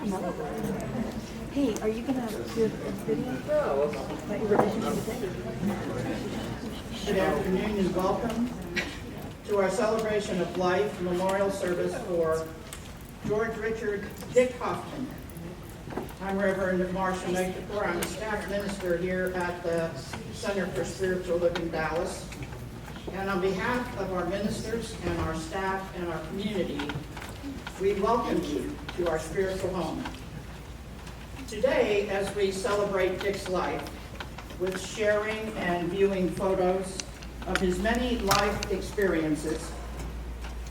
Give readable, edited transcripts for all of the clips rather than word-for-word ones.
No. Hey, are you gonna do a video about your revision today? Good afternoon and welcome to our celebration of life memorial service for George Richard Dick Hoffman. I'm Reverend Marsha Makepeor. I'm a staff minister here at the Center for Spiritual Living Dallas. And on behalf of our ministers and our staff and our community, we welcome you to our spiritual home. Today, as we celebrate Dick's life with sharing and viewing photos of his many life experiences,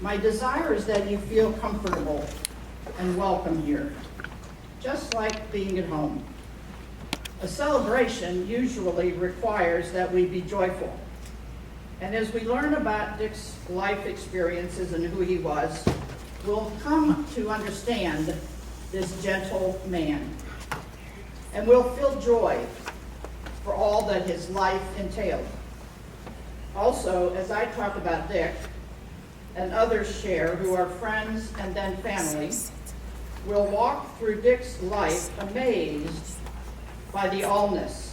my desire is that you feel comfortable and welcome here, just like being at home. A celebration usually requires that we be joyful. And as we learn about Dick's life experiences and who he was, we'll come to understand this gentle man. And we'll feel joy for all that his life entailed. Also, as I talk about Dick, and others share who are friends and then family, we'll walk through Dick's life amazed by the allness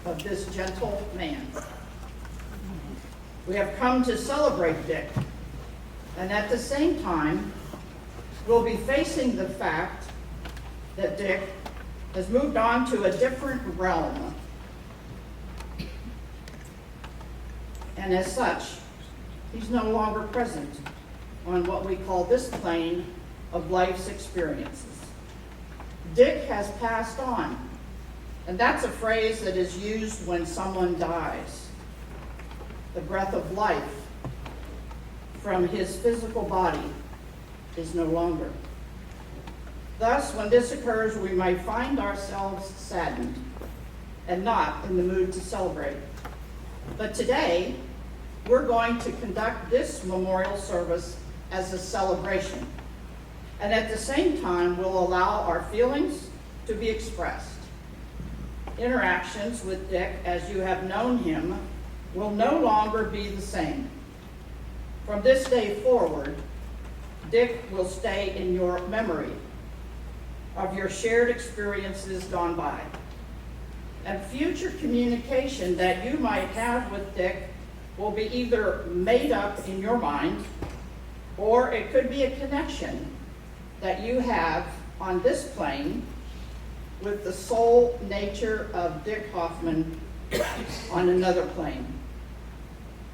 of this gentle man. We have come to celebrate Dick, and at the same time, we'll be facing the fact that Dick has moved on to a different realm. And as such, he's no longer present on what we call this plane of life's experiences. Dick has passed on, and that's a phrase that is used when someone dies. The breath of life from his physical body is no longer. Thus, when this occurs, we might find ourselves saddened and not in the mood to celebrate. But today, we're going to conduct this memorial service as a celebration. And at the same time, we'll allow our feelings to be expressed. Interactions with Dick, as you have known him, will no longer be the same. From this day forward, Dick will stay in your memory of your shared experiences gone by. And future communication that you might have with Dick will be either made up in your mind, or it could be a connection that you have on this plane with the soul nature of Dick Hoffman on another plane.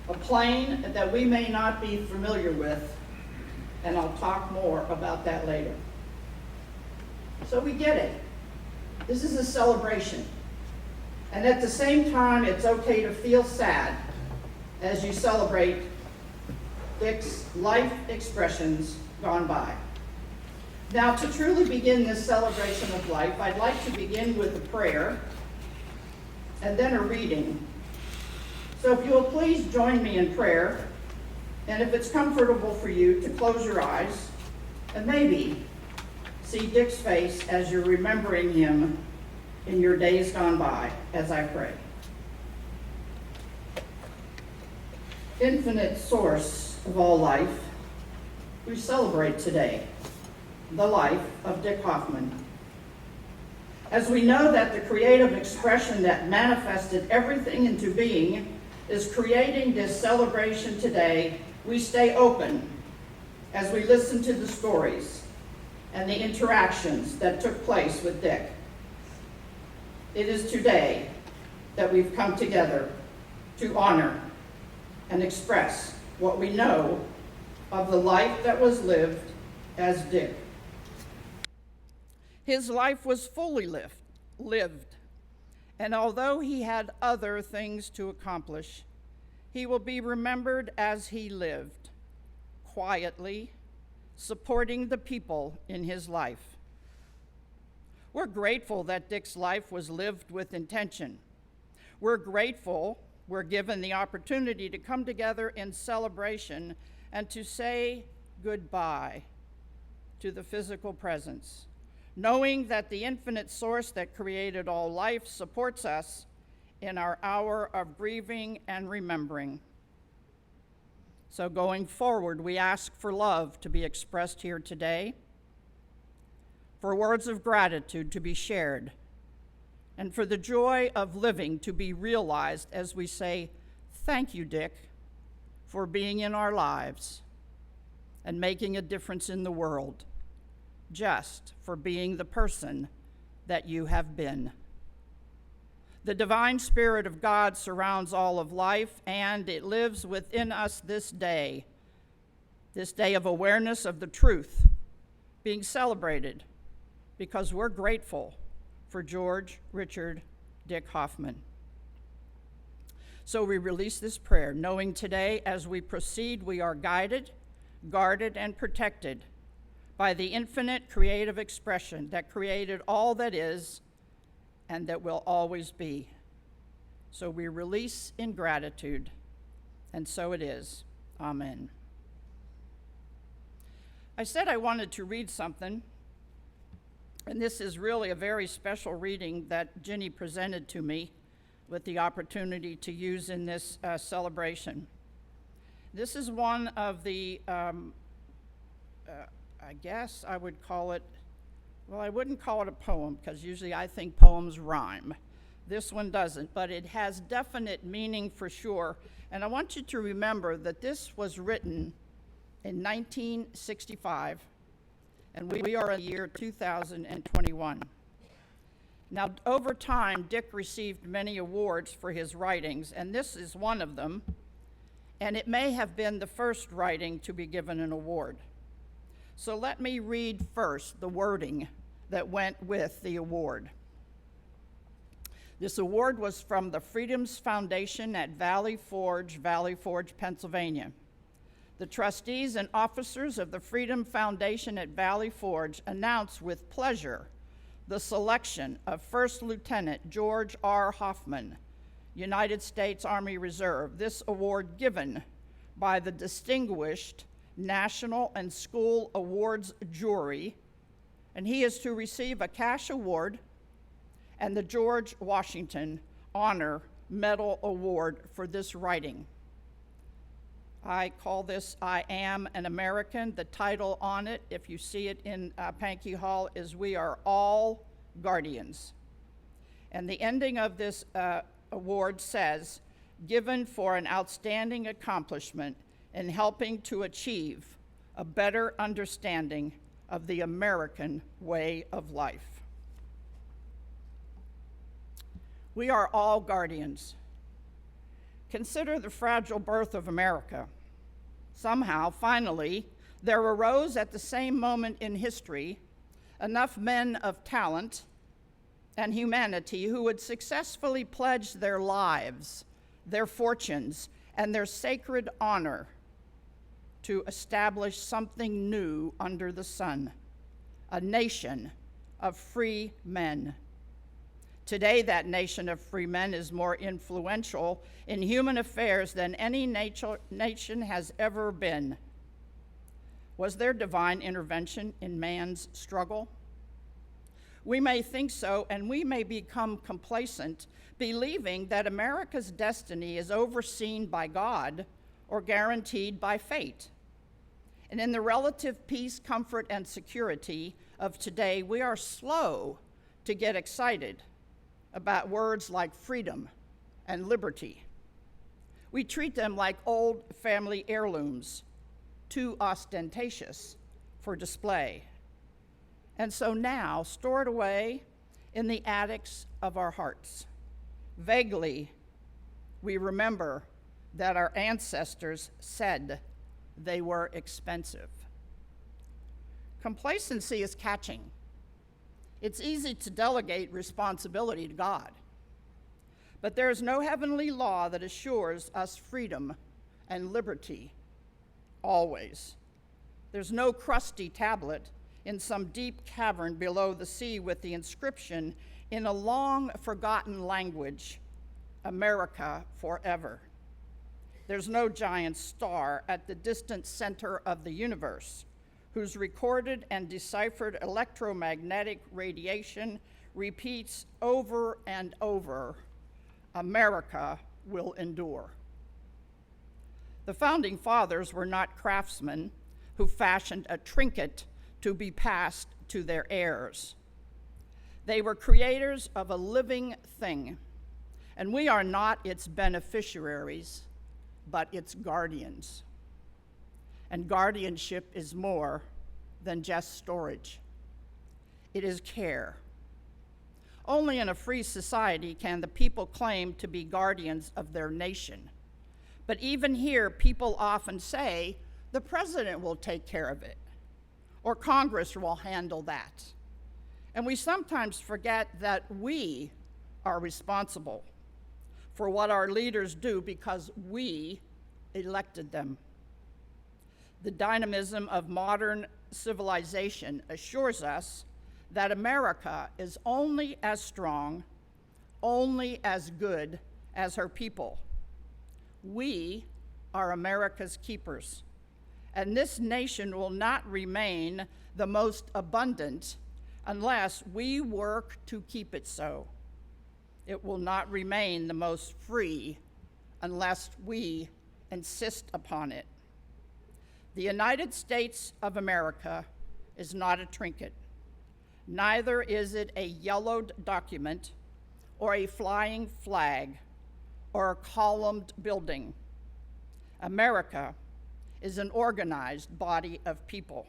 A plane that we may not be familiar with, and I'll talk more about that later. So we get it. This is a celebration. And at the same time, it's okay to feel sad as you celebrate Dick's life expressions gone by. Now, to truly begin this celebration of life, I'd like to begin with a prayer and then a reading. So if you will please join me in prayer, and if it's comfortable for you to close your eyes and maybe see Dick's face as you're remembering him in your days gone by as I pray. Infinite source of all life, we celebrate today the life of Dick Hoffman. As we know that the creative expression that manifested everything into being is creating this celebration today, we stay open as we listen to the stories and the interactions that took place with Dick. It is today that we've come together to honor and express what we know of the life that was lived as Dick. His life was fully lived, and although he had other things to accomplish, he will be remembered as he lived, quietly, supporting the people in his life. We're grateful that Dick's life was lived with intention. We're grateful we're given the opportunity to come together in celebration and to say goodbye to the physical presence, knowing that the infinite source that created all life supports us in our hour of grieving and remembering. So going forward, we ask for love to be expressed here today. for words of gratitude to be shared, and for the joy of living to be realized as we say, "Thank you, Dick, for being in our lives and making a difference in the world, just for being the person that you have been." The divine Spirit of God surrounds all of life, and it lives within us this day of awareness of the truth being celebrated because we're grateful for George Richard Dick Hoffman. So we release this prayer, knowing today as we proceed we are guided, guarded, and protected by the infinite creative expression that created all that is and that will always be. So we release in gratitude, and so it is. Amen. I said I wanted to read something, and this is really a very special reading that Ginny presented to me with the opportunity to use in this celebration. This is one of the, I guess I would call it, well, I wouldn't call it a poem because usually I think poems rhyme. This one doesn't, but it has definite meaning for sure. And I want you to remember that this was written in 1965, and we are in the year 2021. Now, over time, Dick received many awards for his writings, and this is one of them, and it may have been the first writing to be given an award. So let me read first the wording that went with the award. This award was from the Freedom's Foundation at Valley Forge, Pennsylvania. The trustees and officers of the Freedom Foundation at Valley Forge announce with pleasure the selection of First Lieutenant George R. Hoffman, United States Army Reserve. This award given by the distinguished National and School Awards jury, and he is to receive a cash award and the George Washington Honor Medal Award for this writing. I call this I Am an American. The title on it, if you see it in Pankey Hall, is We Are All Guardians. And the ending of this award says, given for an outstanding accomplishment in helping to achieve a better understanding of the American way of life. We are all guardians. Consider the fragile birth of America. Somehow, finally, there arose at the same moment in history enough men of talent and humanity who would successfully pledge their lives, their fortunes, and their sacred honor to establish something new under the sun, a nation of free men. Today, that nation of free men is more influential in human affairs than any nation has ever been. Was there divine intervention in man's struggle? We may think so, and we may become complacent, believing that America's destiny is overseen by God or guaranteed by fate. And in the relative peace, comfort, and security of today, we are slow to get excited about words like freedom and liberty. We treat them like old family heirlooms, too ostentatious for display. And so now, stored away in the attics of our hearts, vaguely we remember that our ancestors said they were expensive. Complacency is catching. It's easy to delegate responsibility to God. But there is no heavenly law that assures us freedom and liberty always. There's no crusty tablet in some deep cavern below the sea with the inscription in a long forgotten language, America forever. There's no giant star at the distant center of the universe whose recorded and deciphered electromagnetic radiation repeats over and over, America will endure. The founding fathers were not craftsmen who fashioned a trinket to to be passed to their heirs. They were creators of a living thing, and we are not its beneficiaries, but its guardians. And guardianship is more than just storage. It is care. Only in a free society can the people claim to be guardians of their nation. But even here, people often say, the president will take care of it, or Congress will handle that. And we sometimes forget that we are responsible for what our leaders do because we elected them. The dynamism of modern civilization assures us that America is only as strong, only as good as her people. We are America's keepers, and this nation will not remain the most abundant unless we work to keep it so. It will not remain the most free unless we insist upon it. The United States of America is not a trinket. Neither is it a yellowed document or a flying flag or a columned building. America is an organized body of people.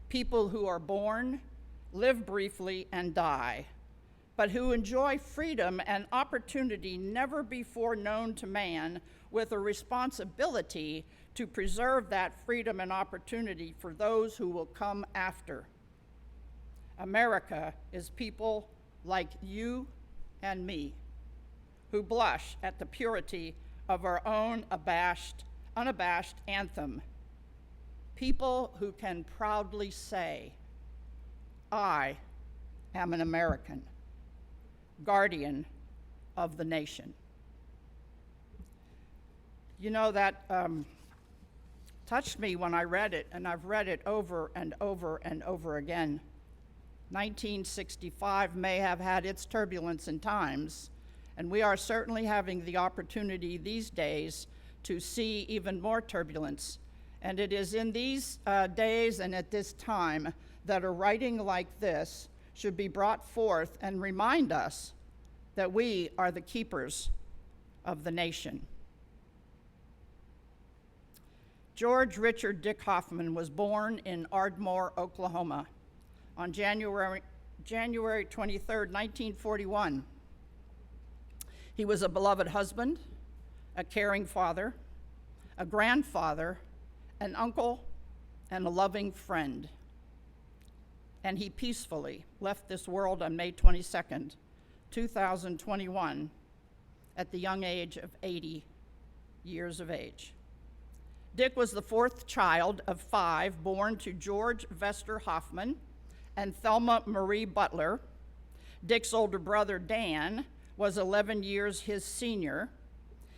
People who are born, live briefly, and die, but who enjoy freedom and opportunity never before known to man, with a responsibility to preserve that freedom and opportunity for those who will come after. America is people like you and me who blush at the purity of our own unabashed anthem. People who can proudly say, I am an American, guardian of the nation. You know, that touched me when I read it, and I've read it over and over and over again. 1965 may have had its turbulence in times, and we are certainly having the opportunity these days to see even more turbulence. And it is in these days and at this time that a writing like this should be brought forth and remind us that we are the keepers of the nation. George Richard Dick Hoffman was born in Ardmore, Oklahoma on January 23rd, 1941. He was a beloved husband, a caring father, a grandfather, an uncle, and a loving friend. And he peacefully left this world on May 22nd, 2021, at the young age of 80 years of age. Dick was the fourth child of 5 born to George Vester Hoffman and Thelma Marie Butler. Dick's older brother, Dan, was 11 years his senior.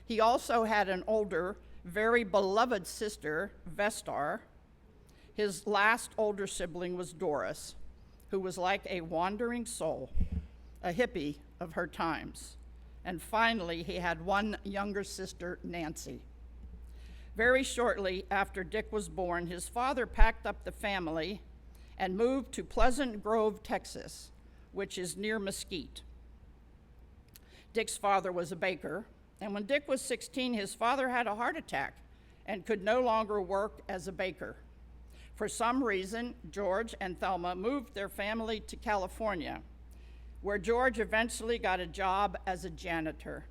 He also had an older, very beloved sister, Vestar. His last older sibling was Doris, who was like a wandering soul, a hippie of her times. And finally, he had one younger sister, Nancy. Very shortly after Dick was born, his father packed up the family and moved to Pleasant Grove, Texas, which is near Mesquite. Dick's father was a baker, and when Dick was 16, his father had a heart attack and could no longer work as a baker. For some reason, George and Thelma moved their family to California, where George eventually got a job as a janitor.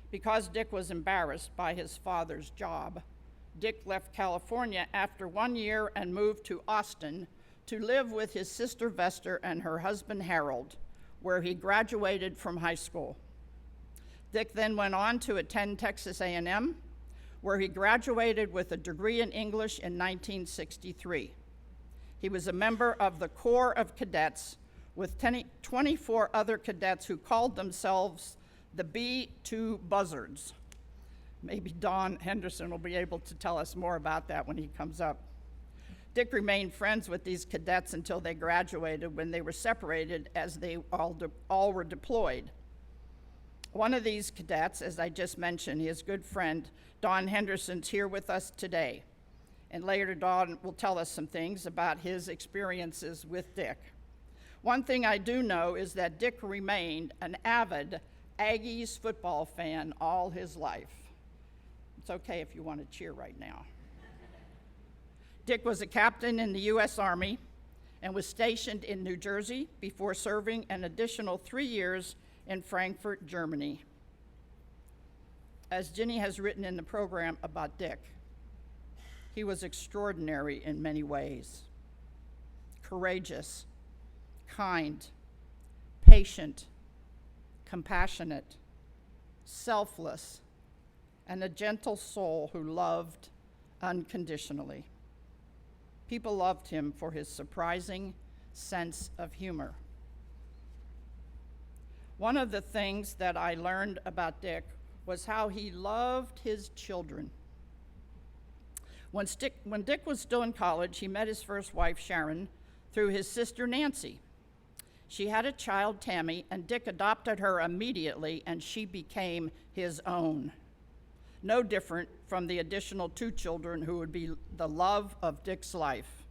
Because Dick was embarrassed by his father's job, Dick left California after 1 year and moved to Austin to live with his sister Vester and her husband Harold, where he graduated from high school. Dick then went on to attend Texas A&M, where he graduated with a degree in English in 1963. He was a member of the Corps of Cadets with 24 other cadets who called themselves the B-2 Buzzards. Maybe Don Henderson will be able to tell us more about that when he comes up. Dick remained friends with these cadets until they graduated, when they were separated as they all were deployed. One of these cadets, as I just mentioned, his good friend, Don Henderson's here with us today. and later Dawn will tell us some things about his experiences with Dick. One thing I do know is that Dick remained an avid Aggies football fan all his life. It's okay if you want to cheer right now. Dick was a captain in the U.S. Army and was stationed in New Jersey before serving an additional 3 years in Frankfurt, Germany. As Ginny has written in the program about Dick, he was extraordinary in many ways. Courageous, kind, patient, compassionate, selfless, and a gentle soul who loved unconditionally. People loved him for his surprising sense of humor. One of the things that I learned about Dick was how he loved his children. When Dick was still in college, he met his first wife, Sharon, through his sister, Nancy. She had a child, Tammy, and Dick adopted her immediately, and she became his own. No different from the additional 2 children who would be the love of Dick's life.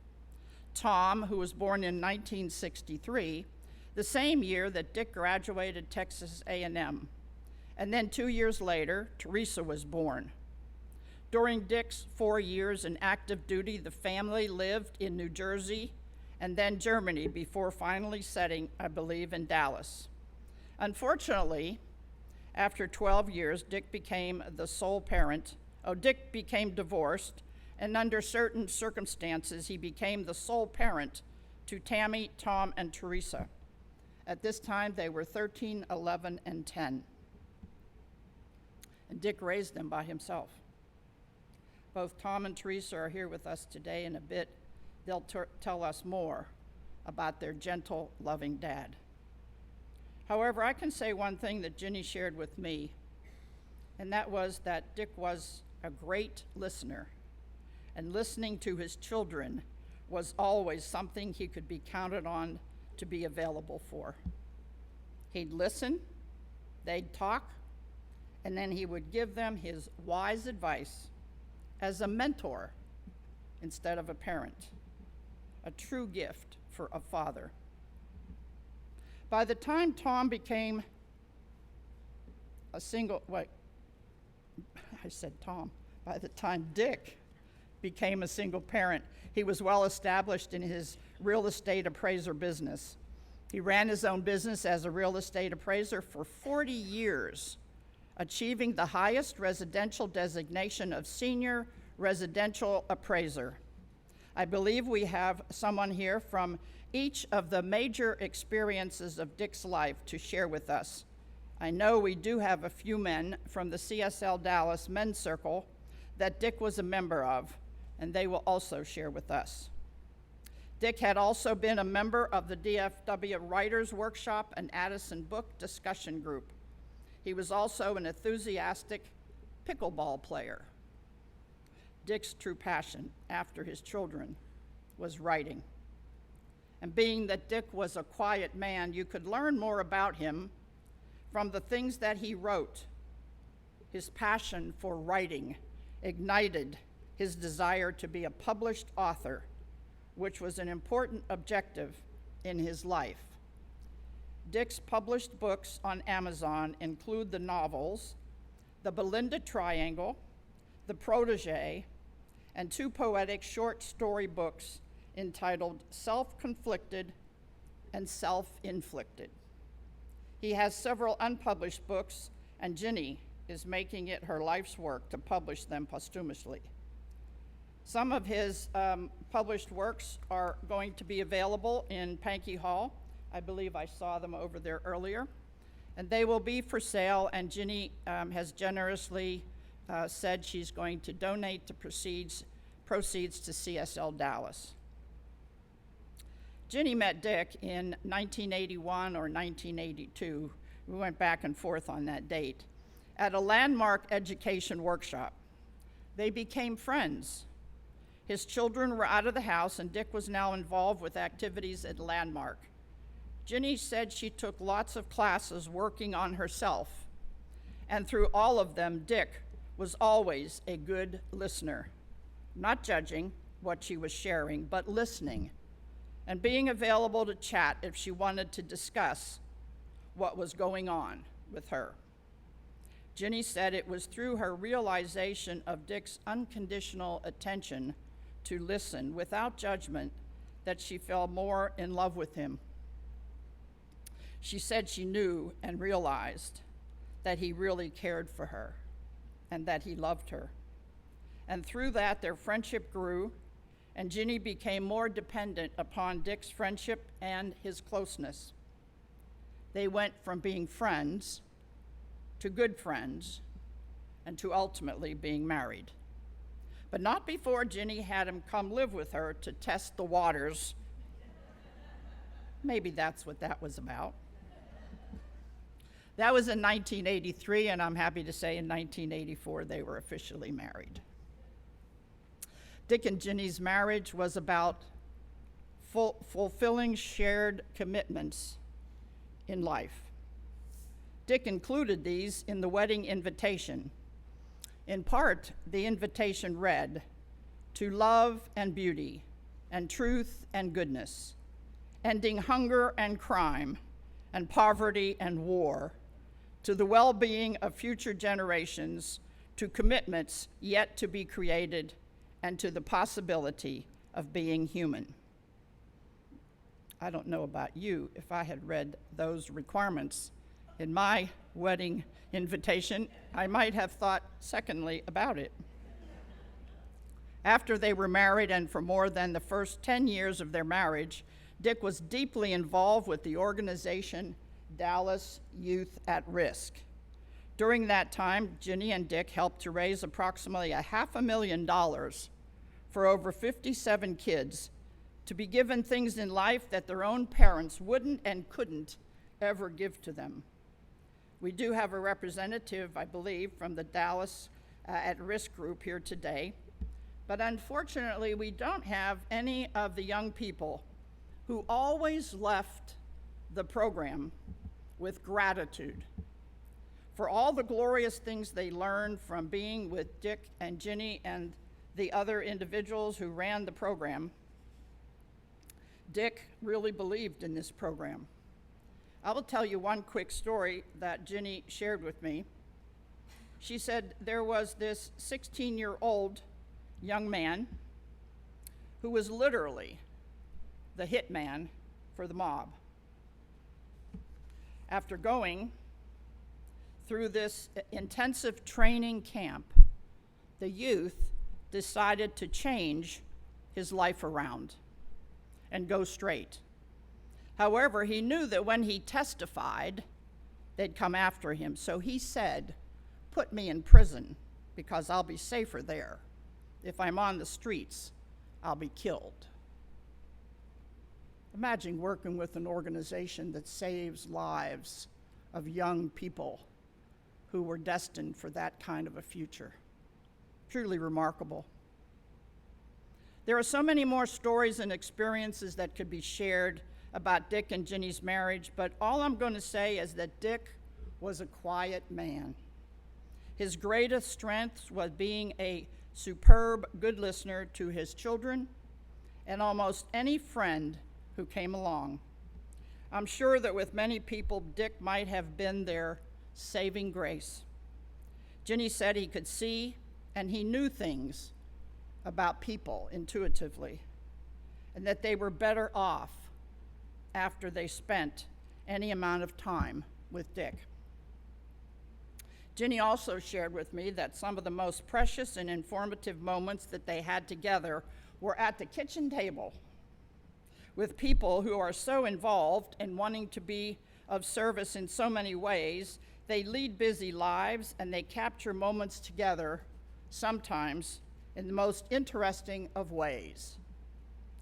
Tom, who was born in 1963, the same year that Dick graduated Texas A&M. And then 2 years later, Teresa was born. During Dick's 4 years in active duty, the family lived in New Jersey and then Germany before finally settling, I believe, in Dallas. Unfortunately, after 12 years, Dick became the sole parent. Dick became divorced, and under certain circumstances, he became the sole parent to Tammy, Tom, and Teresa. At this time, they were 13, 11, and 10. And Dick raised them by himself. Both Tom and Teresa are here with us today. In a bit, they'll tell us more about their gentle, loving dad. However, I can say one thing that Ginny shared with me, and that was that Dick was a great listener, and listening to his children was always something he could be counted on to be available for. He'd listen, they'd talk, and then he would give them his wise advice as a mentor instead of a parent, a true gift for a father. By the time Tom became a single, wait, I said Tom. By the time Dick became a single parent, he was well established in his real estate appraiser business. He ran his own business as a real estate appraiser for 40 years, achieving the highest residential designation of senior residential appraiser. I believe we have someone here from each of the major experiences of Dick's life to share with us. I know we do have a few men from the CSL Dallas Men's Circle that Dick was a member of, and they will also share with us. Dick had also been a member of the DFW Writers Workshop and Addison Book Discussion Group. He was also an enthusiastic pickleball player. Dick's true passion after his children was writing. And being that Dick was a quiet man, you could learn more about him from the things that he wrote. His passion for writing ignited his desire to be a published author, which was an important objective in his life. Dick's published books on Amazon include the novels, The Belinda Triangle, The Protege, and 2 poetic short story books entitled Self-Conflicted and Self-Inflicted. He has several unpublished books, and Ginny is making it her life's work to publish them posthumously. Some of his published works are going to be available in Pankey Hall. I believe I saw them over there earlier. And they will be for sale, and Ginny has generously said she's going to donate the proceeds to CSL Dallas. Ginny met Dick in 1981 or 1982. We went back and forth on that date at a landmark education workshop. They became friends. His children were out of the house, and Dick was now involved with activities at Landmark. Ginny said she took lots of classes working on herself, and through all of them, Dick was always a good listener. not judging what she was sharing, but listening and being available to chat if she wanted to discuss what was going on with her. Ginny said it was through her realization of Dick's unconditional attention to listen without judgment that she fell more in love with him. She said she knew and realized that he really cared for her and that he loved her. And through that, their friendship grew, and Ginny became more dependent upon Dick's friendship and his closeness. They went from being friends to good friends and to ultimately being married. But not before Ginny had him come live with her to test the waters. Maybe that's what that was about. That was in 1983, and I'm happy to say in 1984 they were officially married. Dick and Ginny's marriage was about fulfilling shared commitments in life. Dick included these in the wedding invitation. In part, the invitation read, "To love and beauty, and truth and goodness, ending hunger and crime, and poverty and war, to the well-being of future generations, to commitments yet to be created, and to the possibility of being human." I don't know about you, if I had read those requirements in my wedding invitation, I might have thought secondly about it. After they were married, and for more than the first 10 years of their marriage, Dick was deeply involved with the organization Dallas Youth at Risk. During that time, Ginny and Dick helped to raise approximately $500,000 for over 57 kids to be given things in life that their own parents wouldn't and couldn't ever give to them. We do have a representative, I believe, from the Dallas at Risk group here today, but unfortunately we don't have any of the young people who always left the program with gratitude for all the glorious things they learned from being with Dick and Ginny and the other individuals who ran the program. Dick really believed in this program. I will tell you one quick story that Ginny shared with me. She said there was this 16-year-old young man who was literally the hitman for the mob. After going through this intensive training camp, the youth decided to change his life around and go straight. However, he knew that when he testified, they'd come after him. So he said, "Put me in prison because I'll be safer there. If I'm on the streets, I'll be killed." Imagine working with an organization that saves lives of young people who were destined for that kind of a future. Truly remarkable. There are so many more stories and experiences that could be shared about Dick and Ginny's marriage, but all I'm going to say is that Dick was a quiet man. His greatest strength was being a superb good listener to his children and almost any friend who came along. I'm sure that with many people, Dick might have been their saving grace. Ginny said he could see and he knew things about people intuitively, and that they were better off after they spent any amount of time with Dick. Ginny also shared with me that some of the most precious and informative moments that they had together were at the kitchen table with people who are so involved and wanting to be of service in so many ways. They lead busy lives and they capture moments together, sometimes in the most interesting of ways,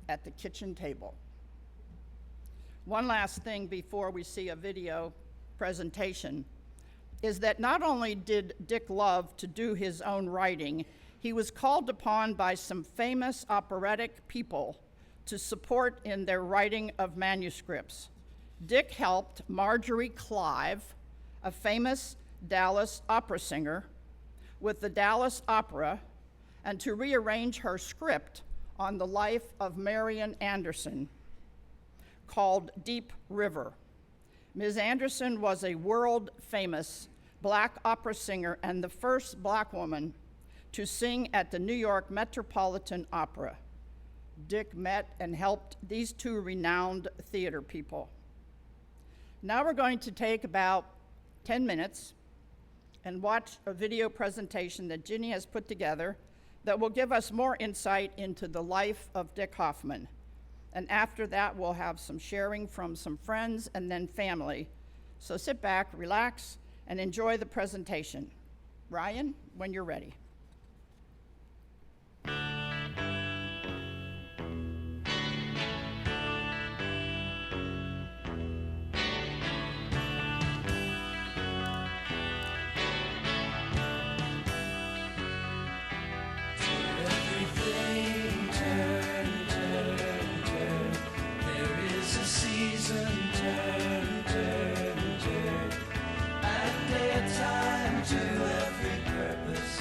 at the kitchen table. One last thing before we see a video presentation is that not only did Dick love to do his own writing, he was called upon by some famous operatic people to support in their writing of manuscripts. Dick helped Marjorie Clive, a famous Dallas opera singer, with the Dallas Opera, and to rearrange her script on the life of Marian Anderson, called Deep River. Ms. Anderson was a world-famous Black opera singer and the first Black woman to sing at the New York Metropolitan Opera. Dick met and helped these two renowned theater people. Now we're going to take about 10 minutes and watch a video presentation that Ginny has put together that will give us more insight into the life of Dick Hoffman. And after that, we'll have some sharing from some friends and then family. So sit back, relax, and enjoy the presentation. Ryan, when you're ready. To every purpose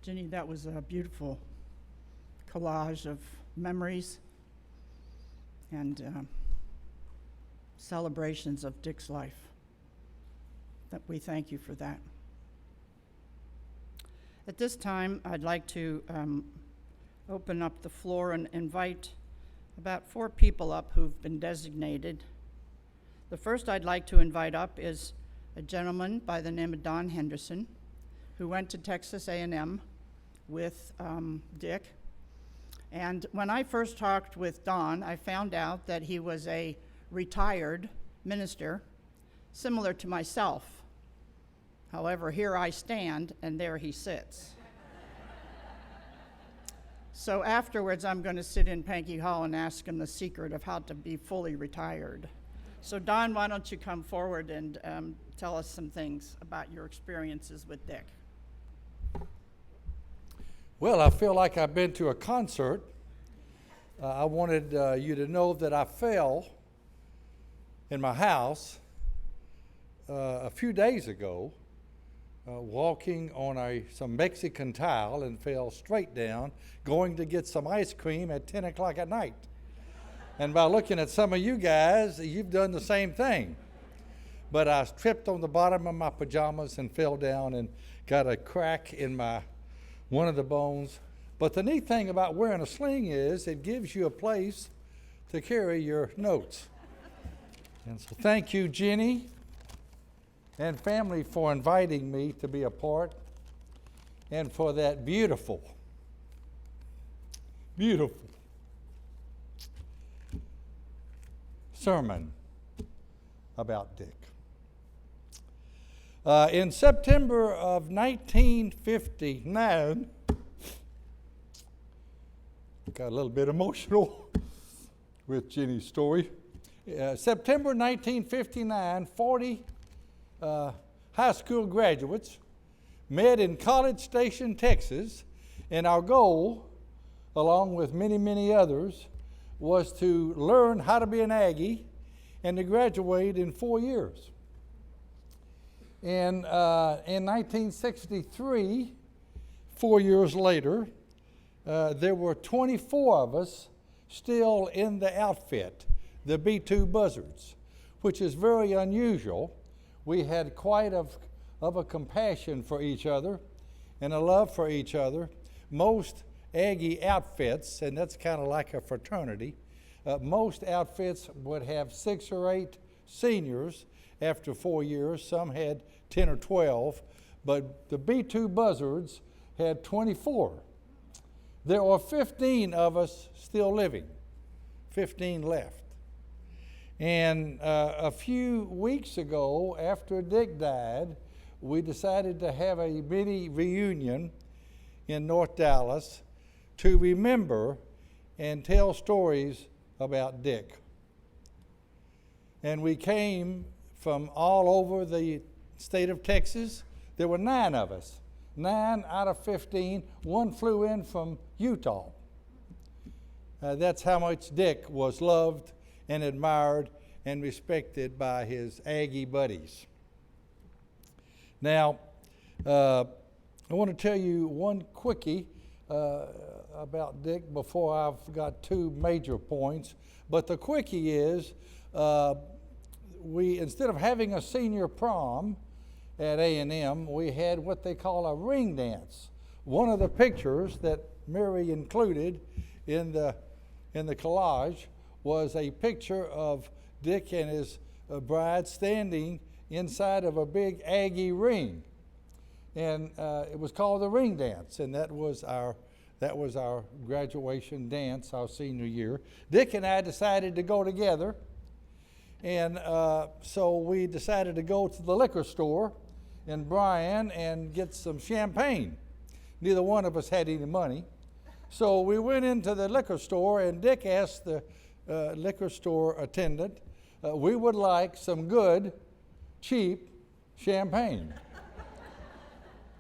Jenny, that was a beautiful collage of memories and celebrations of Dick's life. That we thank you for that. At this time, I'd like to open up the floor and invite about 4 people up who've been designated. The first I'd like to invite up is a gentleman by the name of Don Henderson, who went to Texas A&M with Dick. And when I first talked with Don, I found out that he was a retired minister, similar to myself. However, here I stand, and there he sits. So afterwards, I'm going to sit in Pankey Hall and ask him the secret of how to be fully retired. So Don, why don't you come forward and tell us some things about your experiences with Dick. Well, I feel like I've been to a concert. I wanted you to know that I fell in my house a few days ago, walking on some Mexican tile, and fell straight down, going to get some ice cream at 10 o'clock at night. And by looking at some of you guys, you've done the same thing. But I tripped on the bottom of my pajamas and fell down and got a crack in one of the bones. But the neat thing about wearing a sling is it gives you a place to carry your notes. And so thank you, Jenny and family, for inviting me to be a part, and for that beautiful sermon about Dick. In September of 1959, got a little bit emotional with Jenny's story. September 1959, 40 high school graduates met in College Station, Texas, and our goal, along with many, many others, was to learn how to be an Aggie and to graduate in 4 years. And in 1963, 4 years later, there were 24 of us still in the outfit, the B-2 Buzzards, which is very unusual. We had quite of a compassion for each other and a love for each other. Most Aggie outfits, and that's kind of like a fraternity, most outfits would have 6 or 8 seniors after 4 years. Some had 10 or 12, but the B-2 Buzzards had 24. There are 15 of us still living, 15 left. And a few weeks ago, after Dick died, we decided to have a mini reunion in North Dallas to remember and tell stories about Dick. And we came from all over the state of Texas. There were 9 of us, 9 out of 15. One flew in from Utah. That's how much Dick was loved and admired and respected by his Aggie buddies. Now, I want to tell you one quickie about Dick before I've got 2 major points. But the quickie is, we, instead of having a senior prom at A&M, we had what they call a ring dance. One of the pictures that Mary included in the collage was a picture of Dick and his bride standing inside of a big Aggie ring, and it was called the ring dance, and that was our graduation dance, our senior year. Dick and I decided to go together, and so we decided to go to the liquor store in Bryan and get some champagne. Neither one of us had any money, so we went into the liquor store, and Dick asked the liquor store attendant, we would like some good, cheap champagne.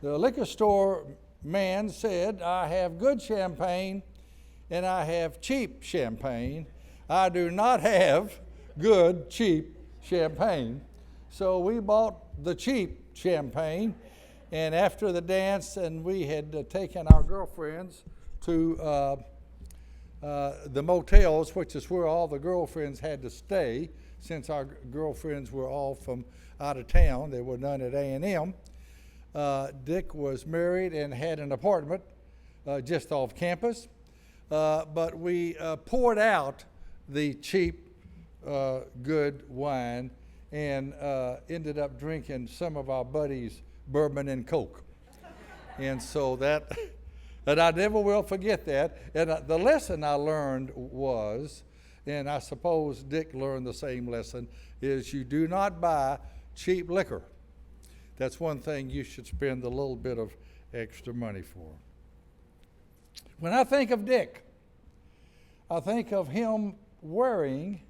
The liquor store man said, I have good champagne and I have cheap champagne. I do not have good, cheap champagne. So we bought the cheap champagne, And after the dance, and we had taken our girlfriends to the motels, which is where all the girlfriends had to stay, since our girlfriends were all from out of town. There were none at A&M. Dick was married and had an apartment just off campus. But we poured out the cheap, good wine and ended up drinking some of our buddies' bourbon and Coke. And so that, and I never will forget that. And the lesson I learned was, and I suppose Dick learned the same lesson, is you do not buy cheap liquor. That's one thing you should spend a little bit of extra money for. When I think of Dick, I think of him wearing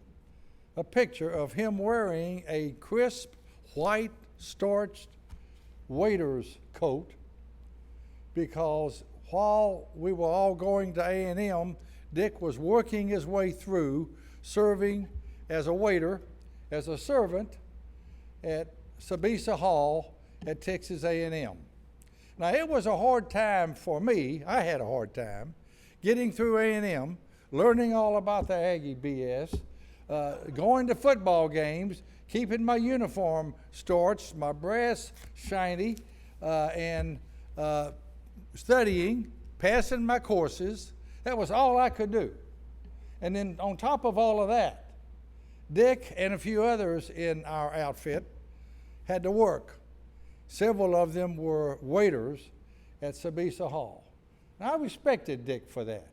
a picture of him wearing a crisp, white, starched waiter's coat, because while we were all going to A&M, Dick was working his way through serving as a waiter, as a servant at Sabisa Hall at Texas A&M. Now, it was a hard time for me. I had a hard time getting through A&M, learning all about the Aggie BS, going to football games, keeping my uniform starched, my brass shiny, and studying, passing my courses. That was all I could do. And then on top of all of that, Dick and a few others in our outfit had to work. Several of them were waiters at Sabisa Hall. And I respected Dick for that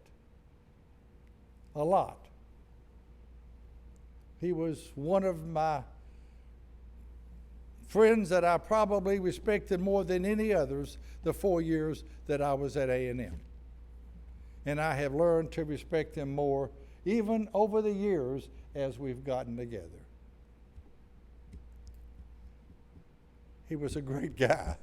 a lot. He was one of my friends that I probably respected more than any others the 4 years that I was at A&M. And I have learned to respect him more even over the years as we've gotten together. He was a great guy.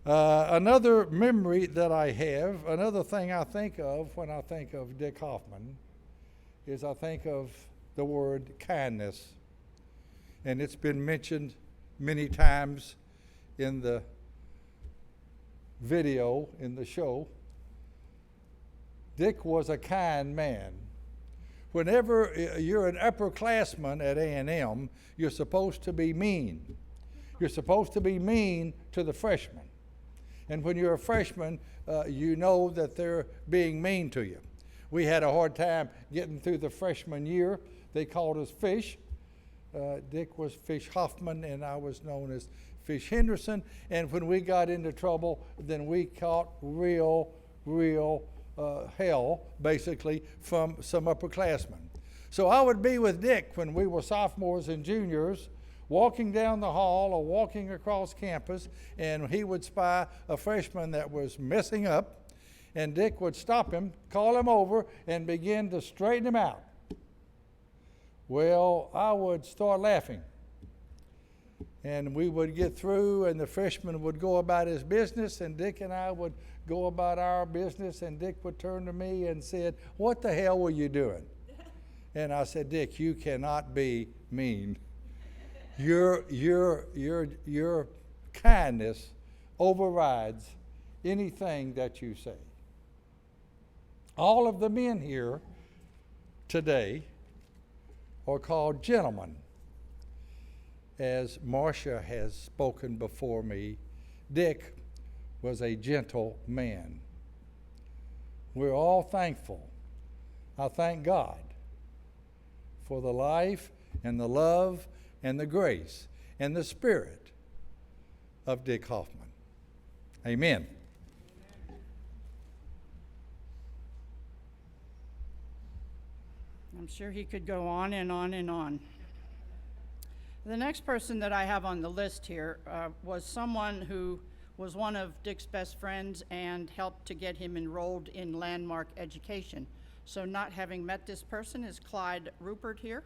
Another memory that I have, another thing I think of when I think of Dick Hoffman, is I think of the word kindness. And it's been mentioned many times in the video, in the show. Dick was a kind man. Whenever you're an upperclassman at A&M, you're supposed to be mean. You're supposed to be mean to the freshmen. And when you're a freshman, you know that they're being mean to you. We had a hard time getting through the freshman year. They called us Fish. Dick was Fish Hoffman, and I was known as Fish Henderson. And when we got into trouble, then we caught real hell, basically, from some upperclassmen. So I would be with Dick when we were sophomores and juniors, walking down the hall or walking across campus, and he would spy a freshman that was messing up, and Dick would stop him, call him over, and begin to straighten him out. Well, I would start laughing. And we would get through, and the freshman would go about his business, and Dick and I would go about our business, and Dick would turn to me and said, "What the hell were you doing?" And I said, "Dick, you cannot be mean. Your kindness overrides anything that you say." All of the men here today are called gentlemen. As Marcia has spoken before me, Dick was a gentle man. We're all thankful. I thank God for the life and the love and the grace and the spirit of Dick Hoffman. Amen. I'm sure he could go on and on and on. The next person that I have on the list here was someone who was one of Dick's best friends and helped to get him enrolled in Landmark Education. So not having met this person is Clyde Rupert here.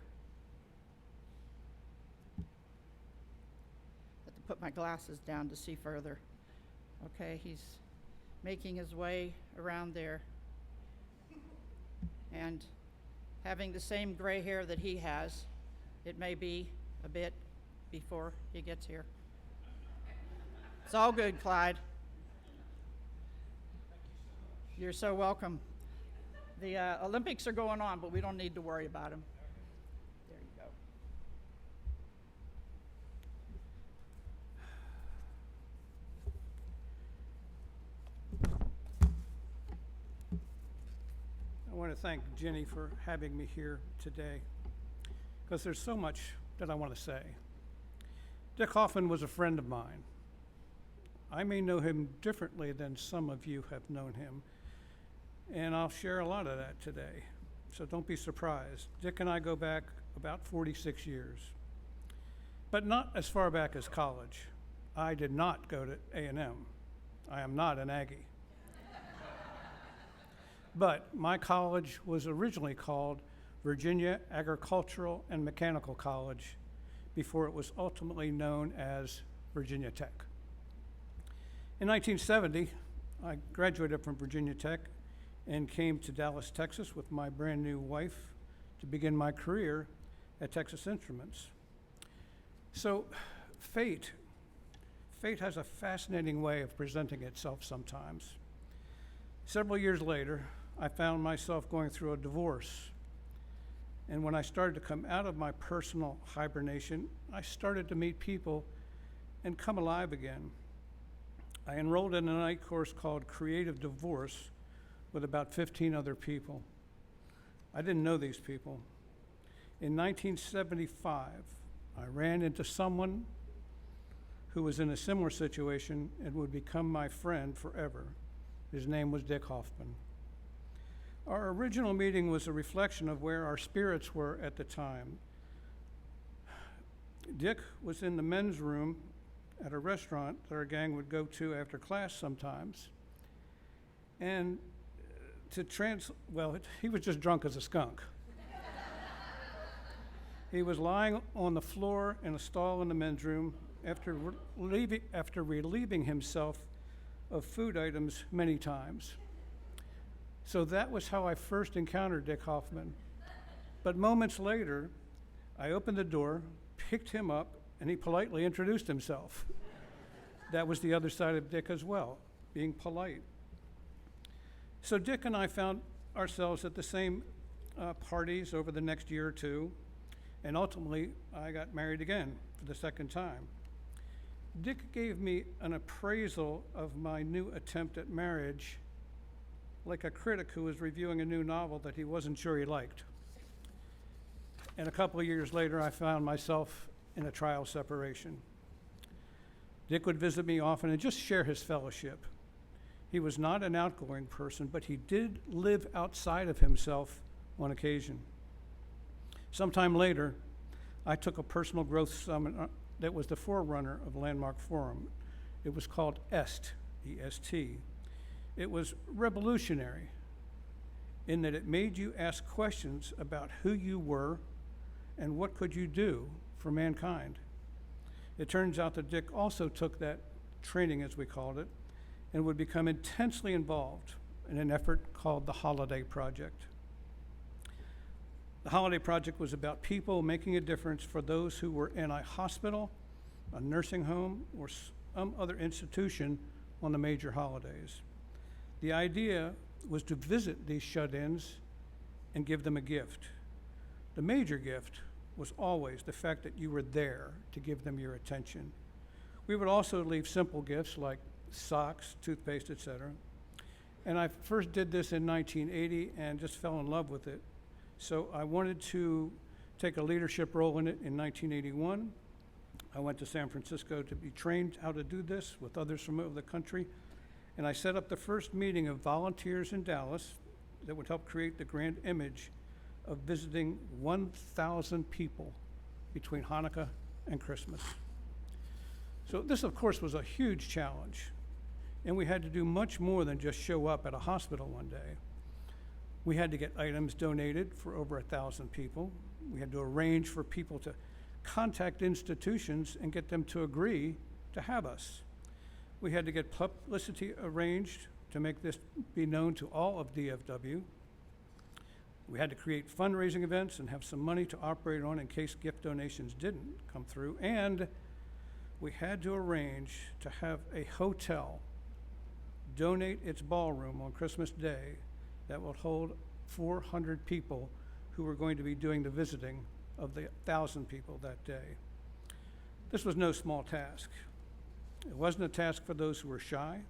I have to put my glasses down to see further. Okay, he's making his way around there. And having the same gray hair that he has, it may be a bit before he gets here. It's all good, Clyde. You're so welcome. The Olympics are going on, but we don't need to worry about them. There you go. I want to thank Jenny for having me here today, because there's so much that I want to say. Dick Hoffman was a friend of mine. I may know him differently than some of you have known him, and I'll share a lot of that today, so don't be surprised. Dick and I go back about 46 years, but not as far back as college. I did not go to A&M. I am not an Aggie. But my college was originally called Virginia Agricultural and Mechanical College before it was ultimately known as Virginia Tech. In 1970, I graduated from Virginia Tech and came to Dallas, Texas with my brand new wife to begin my career at Texas Instruments. So fate has a fascinating way of presenting itself sometimes. Several years later, I found myself going through a divorce. And when I started to come out of my personal hibernation, I started to meet people and come alive again. I enrolled in a night course called Creative Divorce with about 15 other people. I didn't know these people. In 1975, I ran into someone who was in a similar situation and would become my friend forever. His name was Dick Hoffman. Our original meeting was a reflection of where our spirits were at the time. Dick was in the men's room at a restaurant that our gang would go to after class sometimes. And he was just drunk as a skunk. He was lying on the floor in a stall in the men's room after relieving himself of food items many times. So that was how I first encountered Dick Hoffman. But moments later, I opened the door, picked him up, and he politely introduced himself. That was the other side of Dick as well, being polite. So Dick and I found ourselves at the same parties over the next year or two, and ultimately I got married again for the second time. Dick gave me an appraisal of my new attempt at marriage, like a critic who was reviewing a new novel that he wasn't sure he liked. And a couple of years later, I found myself in a trial separation. Dick would visit me often and just share his fellowship. He was not an outgoing person, but he did live outside of himself on occasion. Sometime later, I took a personal growth summit that was the forerunner of Landmark Forum. It was called EST, E-S-T. It was revolutionary in that it made you ask questions about who you were and what could you do for mankind. It turns out that Dick also took that training, as we called it, and would become intensely involved in an effort called the Holiday Project. The Holiday Project was about people making a difference for those who were in a hospital, a nursing home, or some other institution on the major holidays. The idea was to visit these shut-ins and give them a gift. The major gift was always the fact that you were there to give them your attention. We would also leave simple gifts like socks, toothpaste, etc. And I first did this in 1980 and just fell in love with it. So I wanted to take a leadership role in it in 1981. I went to San Francisco to be trained how to do this with others from over the country. And I set up the first meeting of volunteers in Dallas that would help create the grand image of visiting 1,000 people between Hanukkah and Christmas. So this, of course, was a huge challenge. And we had to do much more than just show up at a hospital one day. We had to get items donated for over 1,000 people. We had to arrange for people to contact institutions and get them to agree to have us. We had to get publicity arranged to make this be known to all of DFW. We had to create fundraising events and have some money to operate on in case gift donations didn't come through. And we had to arrange to have a hotel donate its ballroom on Christmas Day that would hold 400 people who were going to be doing the visiting of the 1,000 people that day. This was no small task. It wasn't a task for those who were shy.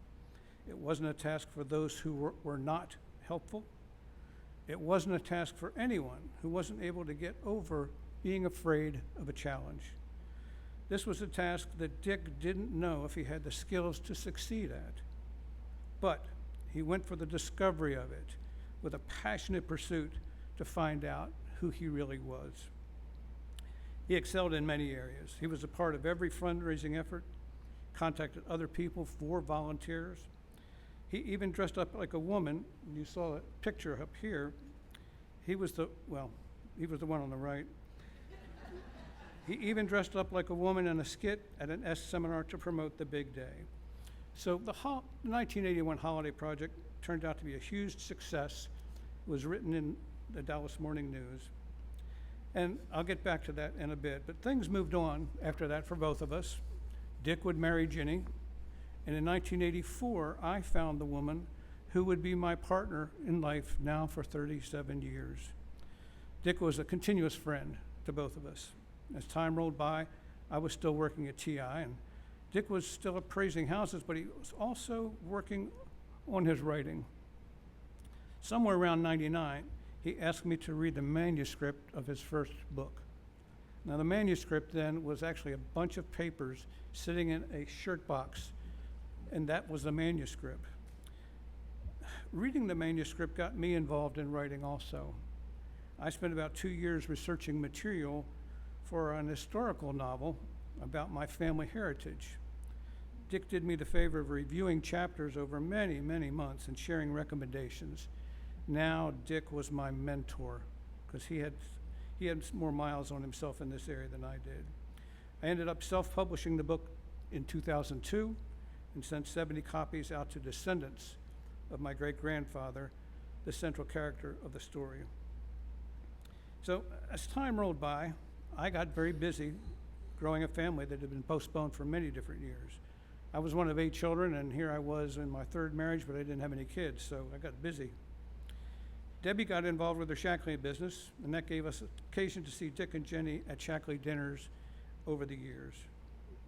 It wasn't a task for those who were not helpful. It wasn't a task for anyone who wasn't able to get over being afraid of a challenge. This was a task that Dick didn't know if he had the skills to succeed at. But he went for the discovery of it with a passionate pursuit to find out who he really was. He excelled in many areas. He was a part of every fundraising effort, contacted other people for volunteers. He even dressed up like a woman. You saw a picture up here. He was the one on the right. He even dressed up like a woman in a skit at an S seminar to promote the big day. So the 1981 Holiday Project turned out to be a huge success. It was written in the Dallas Morning News. And I'll get back to that in a bit. But things moved on after that for both of us. Dick would marry Ginny. And in 1984, I found the woman who would be my partner in life now for 37 years. Dick was a continuous friend to both of us. As time rolled by, I was still working at TI, and Dick was still appraising houses, but he was also working on his writing. Somewhere around 99, he asked me to read the manuscript of his first book. Now, the manuscript then was actually a bunch of papers sitting in a shirt box, and that was the manuscript. Reading the manuscript got me involved in writing also. I spent about 2 years researching material for an historical novel about my family heritage. Dick did me the favor of reviewing chapters over many, many months and sharing recommendations. Now Dick was my mentor because he had more miles on himself in this area than I did. I ended up self-publishing the book in 2002 and sent 70 copies out to descendants of my great-grandfather, the central character of the story. So as time rolled by, I got very busy growing a family that had been postponed for many different years. I was one of 8 children, and here I was in my 3rd marriage, but I didn't have any kids, so I got busy. Debbie got involved with her Shackley business, and that gave us occasion to see Dick and Jenny at Shackley dinners over the years.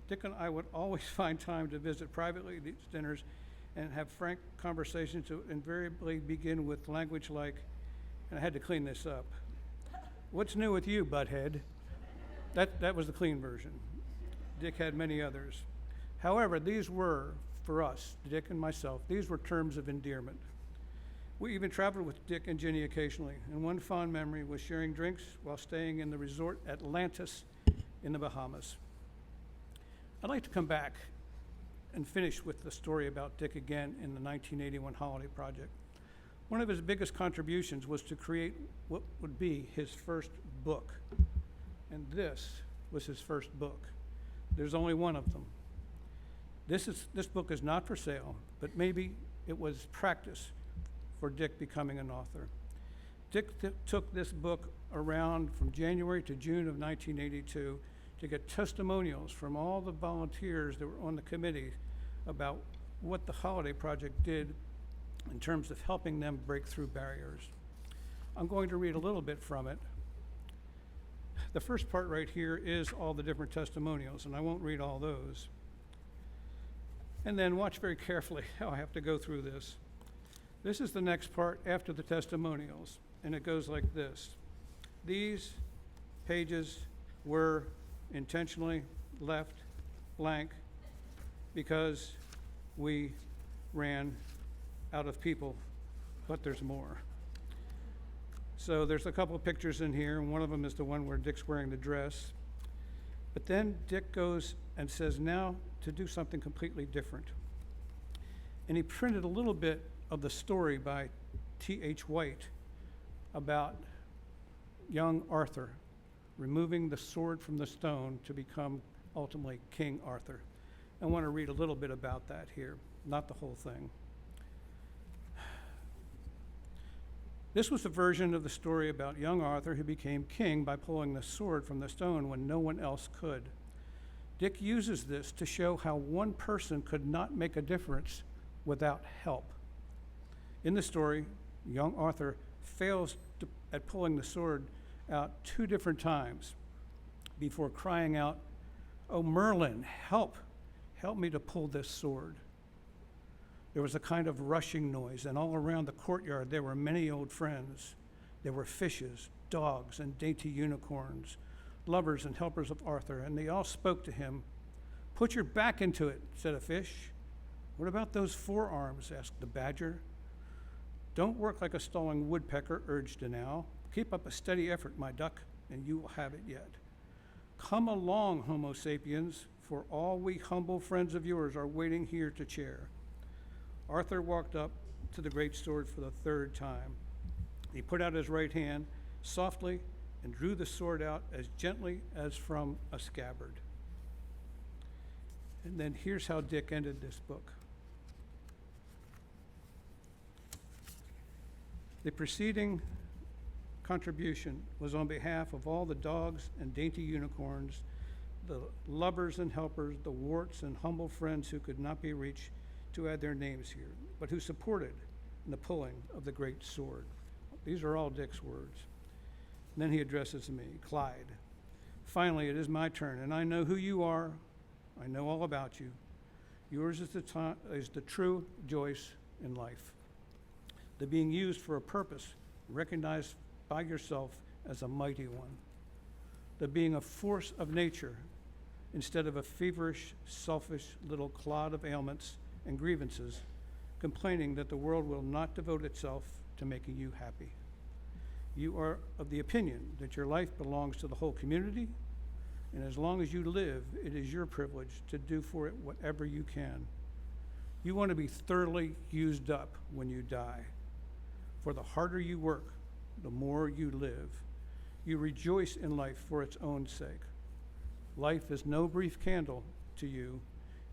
Dick and I would always find time to visit privately at these dinners and have frank conversations to invariably begin with language like, and I had to clean this up, "What's new with you, butthead?" That was the clean version. Dick had many others. However, these were, for us, Dick and myself, these were terms of endearment. We even traveled with Dick and Ginny occasionally, and one fond memory was sharing drinks while staying in the resort Atlantis in the Bahamas. I'd like to come back and finish with the story about Dick again in the 1981 Holiday Project. One of his biggest contributions was to create what would be his first book. And this was his first book. There's only one of them. This book is not for sale, but maybe it was practice for Dick becoming an author. Dick took this book around from January to June of 1982 to get testimonials from all the volunteers that were on the committee about what the Holiday Project did in terms of helping them break through barriers. I'm going to read a little bit from it. The first part right here is all the different testimonials, and I won't read all those. And then watch very carefully how I have to go through this. This is the next part after the testimonials, and it goes like this. These pages were intentionally left blank because we ran out of people, but there's more. So there's a couple of pictures in here, and one of them is the one where Dick's wearing the dress. But then Dick goes and says, now to do something completely different. And he printed a little bit of the story by T.H. White about young Arthur removing the sword from the stone to become ultimately King Arthur. I want to read a little bit about that here, not the whole thing. This was a version of the story about young Arthur who became king by pulling the sword from the stone when no one else could. Dick uses this to show how one person could not make a difference without help. In the story, young Arthur fails at pulling the sword out 2 different times before crying out, "Oh, Merlin, help! Help me to pull this sword." There was a kind of rushing noise, and all around the courtyard there were many old friends. There were fishes, dogs, and dainty unicorns, lovers and helpers of Arthur, and they all spoke to him. "Put your back into it," said a fish. "What about those forearms?" asked the badger. "Don't work like a stalling woodpecker," urged an owl. "Keep up a steady effort, my duck, and you will have it yet. Come along, Homo sapiens, for all we humble friends of yours are waiting here to chair." Arthur walked up to the great sword for the 3rd time. He put out his right hand softly and drew the sword out as gently as from a scabbard. And then here's how Dick ended this book. The preceding contribution was on behalf of all the dogs and dainty unicorns, the lovers and helpers, the warts and humble friends who could not be reached to add their names here, but who supported in the pulling of the great sword. These are all Dick's words. And then he addresses me, "Clyde, finally it is my turn, and I know who you are. I know all about you. Yours is the true Joyce in life, the being used for a purpose, recognized by yourself as a mighty one, the being a force of nature instead of a feverish, selfish little clod of ailments and grievances, complaining that the world will not devote itself to making you happy. You are of the opinion that your life belongs to the whole community, and as long as you live, it is your privilege to do for it whatever you can. You want to be thoroughly used up when you die, for the harder you work, the more you live. You rejoice in life for its own sake. Life is no brief candle to you.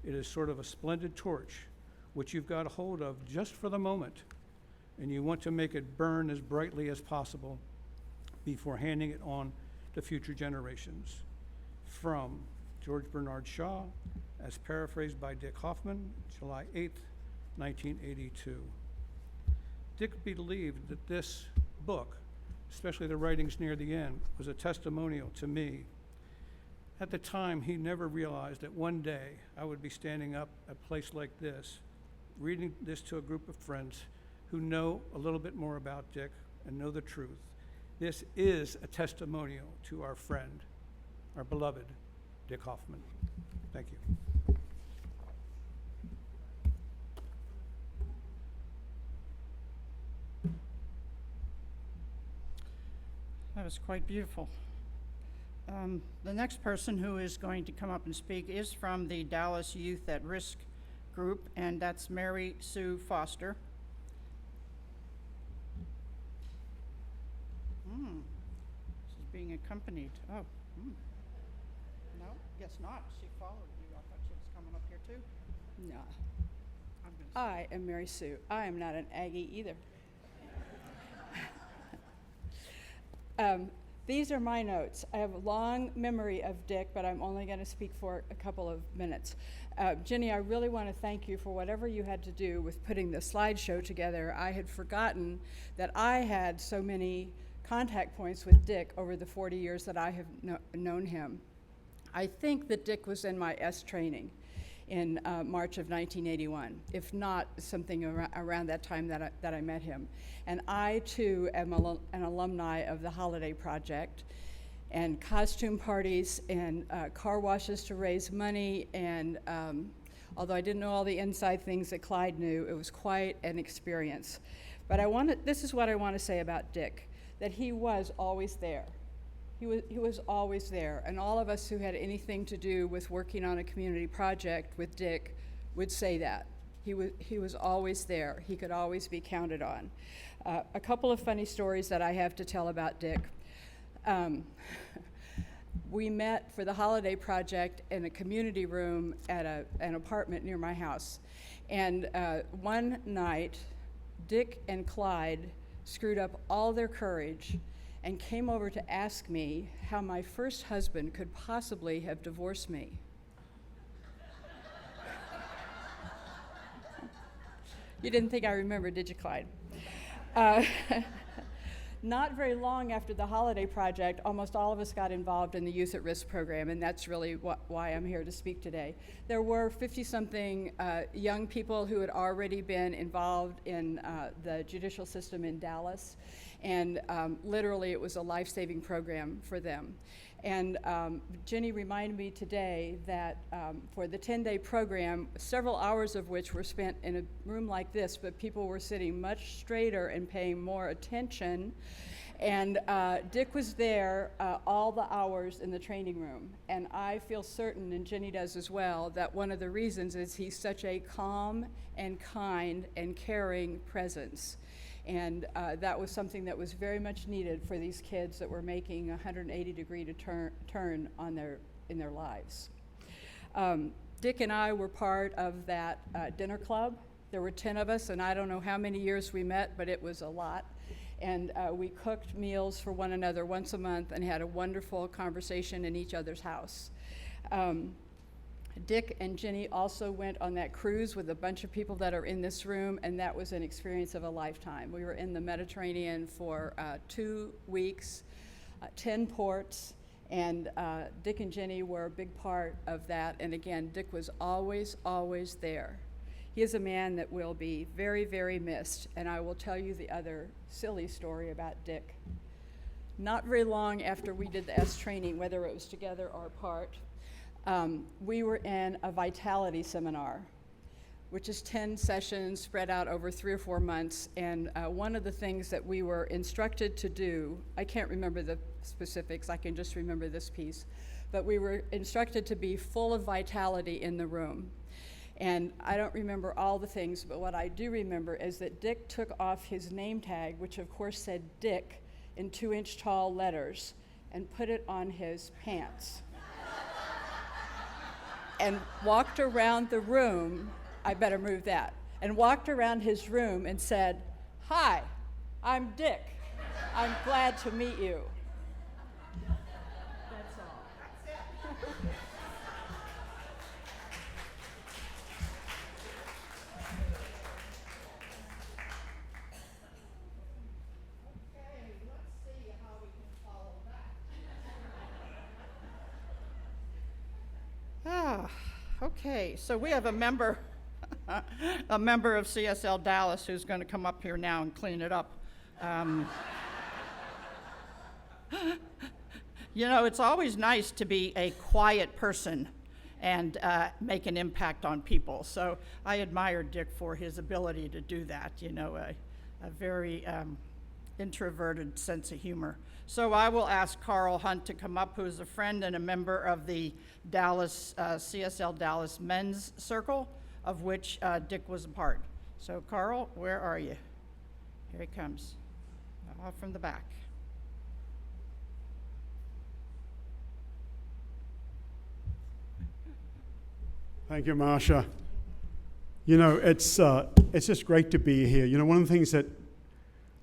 It is sort of a splendid torch, which you've got a hold of just for the moment, and you want to make it burn as brightly as possible before handing it on to future generations. From George Bernard Shaw, as paraphrased by Dick Hoffman, July 8th, 1982. Dick believed that this book, especially the writings near the end, was a testimonial to me. At the time, he never realized that one day I would be standing up at a place like this, reading this to a group of friends who know a little bit more about Dick and know the truth. This is a testimonial to our friend, our beloved Dick Hoffman. Thank you. That was quite beautiful. The next person who is going to come up and speak is from the Dallas Youth at Risk group, and that's Mary Sue Foster. She's being accompanied. No, guess not. She followed you. I thought she was coming up here too. No. I'm gonna I am Mary Sue. I am not an Aggie either. These are my notes. I have a long memory of Dick, but I'm only going to speak for a couple of minutes. Jenny, I really want to thank you for whatever you had to do with putting the slideshow together. I had forgotten that I had so many contact points with Dick over the 40 years that I have known him. I think that Dick was in my S training in March of 1981, if not something around that time that I met him. And I, too, am an alumni of the Holiday Project, and costume parties and car washes to raise money. And although I didn't know all the inside things that Clyde knew, it was quite an experience. But this is what I want to say about Dick, that he was always there. He was always there, and all of us who had anything to do with working on a community project with Dick would say that. He was always there. He could always be counted on. A couple of funny stories that I have to tell about Dick. We met for the Holiday Project in a community room at an apartment near my house. And one night, Dick and Clyde screwed up all their courage and came over to ask me how my first husband could possibly have divorced me. You didn't think I remembered, did you, Clyde? Uh, Not very long after the holiday project, almost all of us got involved in the Youth at Risk program, and that's really why I'm here to speak today. There were 50-something young people who had already been involved in the judicial system in Dallas, and literally it was a life-saving program for them. And Jenny reminded me today that for the 10-day program, several hours of which were spent in a room like this, but people were sitting much straighter and paying more attention. And Dick was there all the hours in the training room. And I feel certain, and Jenny does as well, that one of the reasons is he's such a calm and kind and caring presence. And that was something that was very much needed for these kids that were making a 180-degree turn on in their lives. Dick and I were part of that dinner club. There were 10 of us, and I don't know how many years we met, but it was a lot. And we cooked meals for one another once a month and had a wonderful conversation in each other's house. Dick and Jenny also went on that cruise with a bunch of people that are in this room, and that was an experience of a lifetime. We were in the Mediterranean for 2 weeks, 10 ports, and Dick and Jenny were a big part of that. And again, Dick was always, always there. He is a man that will be very, very missed, and I will tell you the other silly story about Dick. Not very long after we did the S training, whether it was together or apart, we were in a vitality seminar, which is 10 sessions spread out over 3 or 4 months. And one of the things that we were instructed to do, I can't remember the specifics, I can just remember this piece, but we were instructed to be full of vitality in the room. And I don't remember all the things, but what I do remember is that Dick took off his name tag, which of course said Dick in 2-inch tall letters, and put it on his pants. And walked around the room, I better move that, and walked around his room and said, "Hi, I'm Dick. I'm glad to meet you." That's all. Okay, let's see how we can follow that. Okay, so we have a member of CSL Dallas who's going to come up here now and clean it up. You know, it's always nice to be a quiet person and make an impact on people. So I admire Dick for his ability to do that, you know, a very introverted sense of humor. So I will ask Carl Hunt to come up, who's a friend and a member of the Dallas, CSL Dallas Men's Circle, of which Dick was a part. So Carl, where are you? Here he comes, off from the back. Thank you, Marsha. You know, it's just great to be here. You know, one of the things that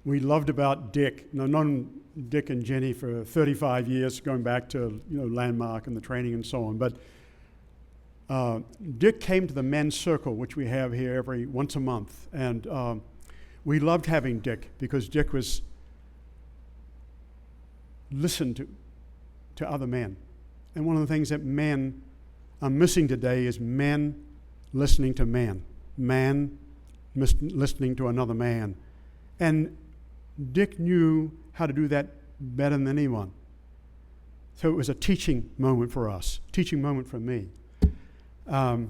we loved about Dick, you know, known Dick and Jenny for 35 years, going back to, you know, Landmark and the training and so on, but Dick came to the men's circle, which we have here once a month, and we loved having Dick because Dick was listened to other men. And one of the things that men are missing today is men listening to man listening to another man. And Dick knew how to do that better than anyone. So it was a teaching moment for us, teaching moment for me. The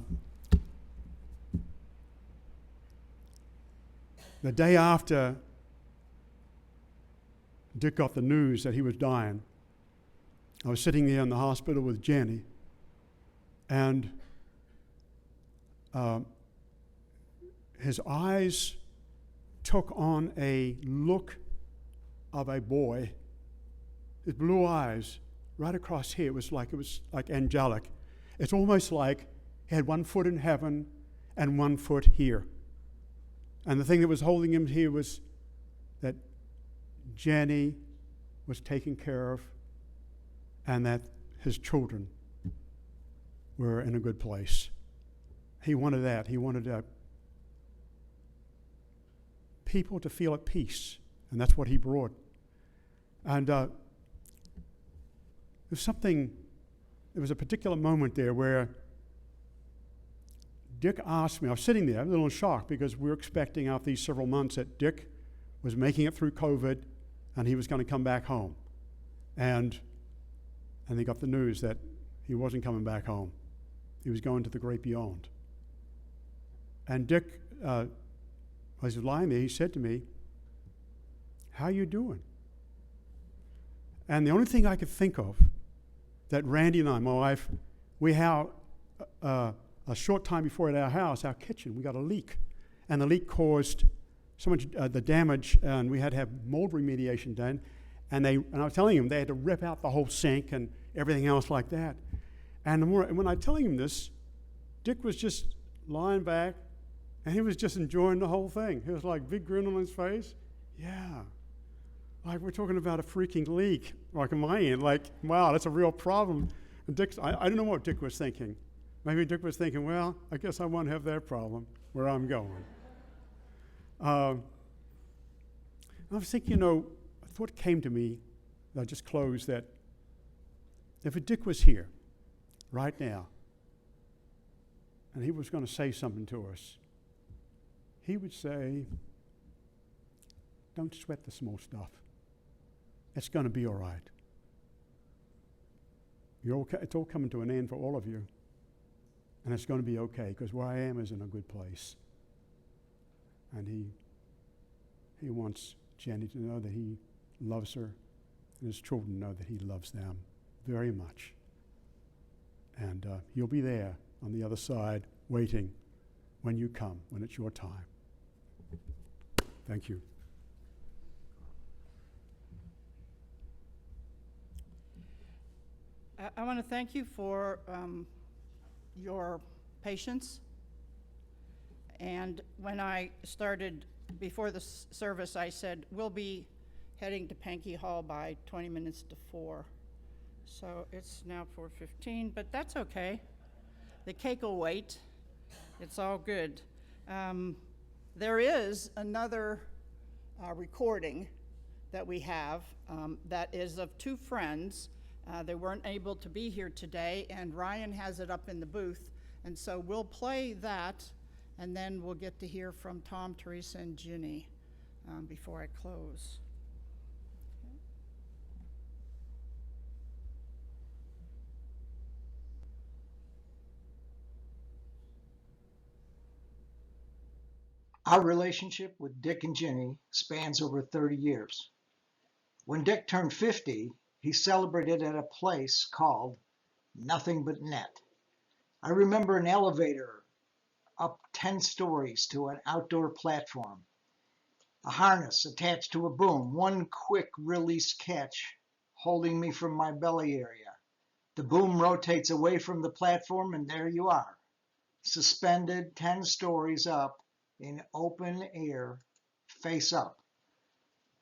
day after Dick got the news that he was dying, I was sitting there in the hospital with Jenny, and his eyes took on a look of a boy. His blue eyes, right across here, it was like angelic. It's almost like he had 1 foot in heaven and 1 foot here. And the thing that was holding him here was that Jenny was taken care of and that his children were in a good place. He wanted that. He wanted people to feel at peace, and that's what he brought. And there was a particular moment there where Dick asked me, I was sitting there, a little in shock, because we were expecting after these several months that Dick was making it through COVID and he was going to come back home. And they got the news that he wasn't coming back home. He was going to the great beyond. And Dick, as he was lying there, he said to me, "How you doing?" And the only thing I could think of, that Randy and I, my wife, we have a short time before at our house, our kitchen, we got a leak. And the leak caused so much the damage, and we had to have mold remediation done. And I was telling him they had to rip out the whole sink and everything else like that. And when I was telling him this, Dick was just lying back, and he was just enjoying the whole thing. He was like, big grin on his face. Yeah. Like, we're talking about a freaking leak, like on my end. Like, wow, that's a real problem. And I don't know what Dick was thinking. Maybe Dick was thinking, well, I guess I won't have that problem where I'm going. I was thinking, a thought came to me, I just closed, that if a Dick was here right now and he was going to say something to us, he would say, don't sweat the small stuff. It's going to be all right. It's all coming to an end for all of you. And it's going to be okay, because where I am is in a good place. And he wants Jenny to know that he loves her, and his children know that he loves them very much. And you'll be there on the other side waiting when you come, when it's your time. Thank you. I want to thank you for your patience. And when I started before the service, I said, we'll be heading to Pankey Hall by 20 minutes to 4. So it's now 4:15, but that's okay. The cake will wait. It's all good. There is another recording that we have that is of two friends. They weren't able to be here today, and Ryan has it up in the booth. And so we'll play that, and then we'll get to hear from Tom, Teresa, and Ginny before I close. Our relationship with Dick and Ginny spans over 30 years. When Dick turned 50, he celebrated at a place called Nothing But Net. I remember an elevator up 10 stories to an outdoor platform, a harness attached to a boom, one quick release catch holding me from my belly area. The boom rotates away from the platform, and there you are, suspended 10 stories up in open air, face up.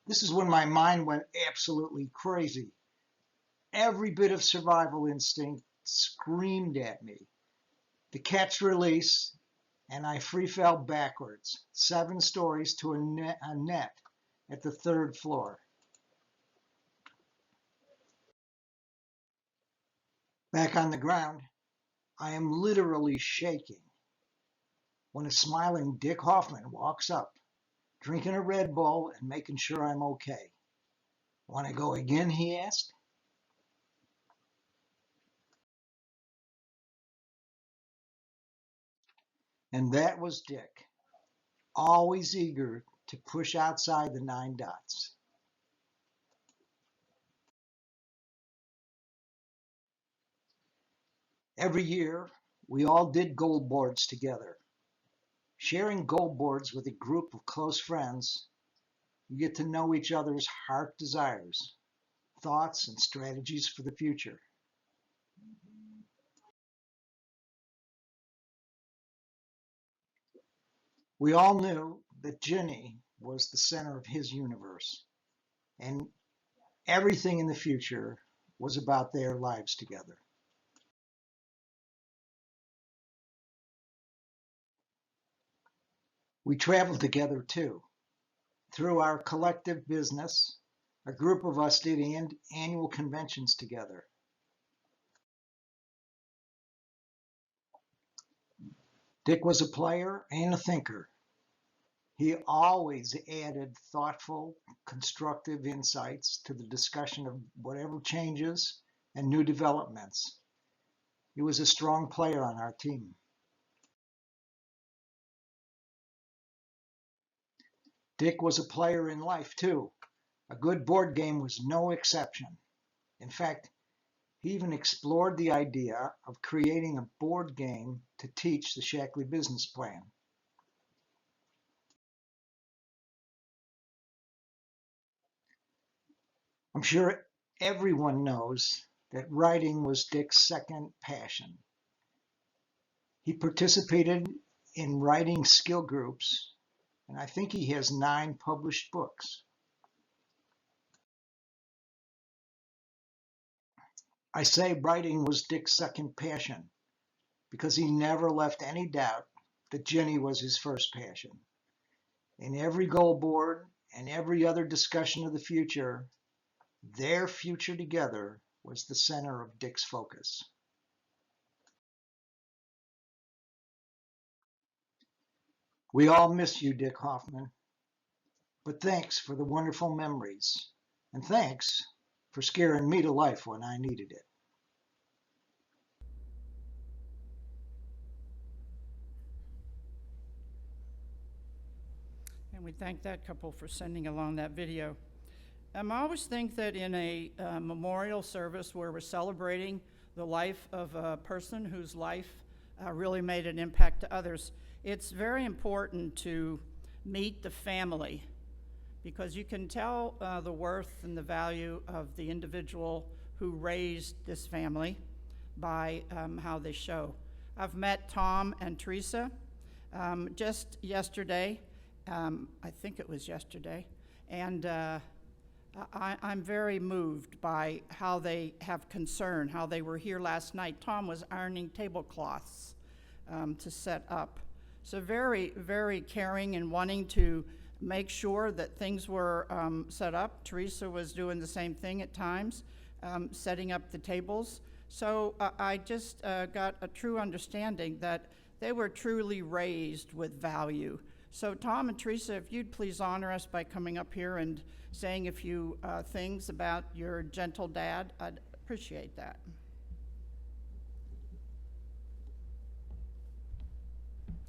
This is when my mind went absolutely crazy. Every bit of survival instinct screamed at me. The catch release, and I free fell backwards, 7 stories to a net at the 3rd floor. Back on the ground, I am literally shaking when a smiling Dick Hoffman walks up, drinking a Red Bull and making sure I'm okay. Want to go again, he asked. And that was Dick, always eager to push outside the 9 dots. Every year, we all did goal boards together. Sharing goal boards with a group of close friends, you get to know each other's heart desires, thoughts, and strategies for the future. We all knew that Ginny was the center of his universe, and everything in the future was about their lives together. We traveled together too. Through our collective business, a group of us did annual conventions together. Dick was a player and a thinker. He always added thoughtful, constructive insights to the discussion of whatever changes and new developments. He was a strong player on our team. Dick was a player in life too. A good board game was no exception. In fact, he even explored the idea of creating a board game to teach the Shackley business plan. I'm sure everyone knows that writing was Dick's second passion. He participated in writing skill groups, and I think he has 9 published books. I say writing was Dick's second passion because he never left any doubt that Jenny was his first passion. In every goal board and every other discussion of the future, their future together was the center of Dick's focus. We all miss you, Dick Hoffman, but thanks for the wonderful memories, and thanks for scaring me to life when I needed it. And we thank that couple for sending along that video. I always think that in a memorial service where we're celebrating the life of a person whose life really made an impact to others, it's very important to meet the family, because you can tell the worth and the value of the individual who raised this family by how they show. I've met Tom and Teresa just yesterday. I think it was yesterday, and I'm very moved by how they have concern, how they were here last night. Tom was ironing tablecloths to set up. So very, very caring and wanting to make sure that things were set up. Teresa was doing the same thing at times, setting up the tables. So I just got a true understanding that they were truly raised with value. So Tom and Teresa, if you'd please honor us by coming up here and saying a few things about your gentle dad, I'd appreciate that.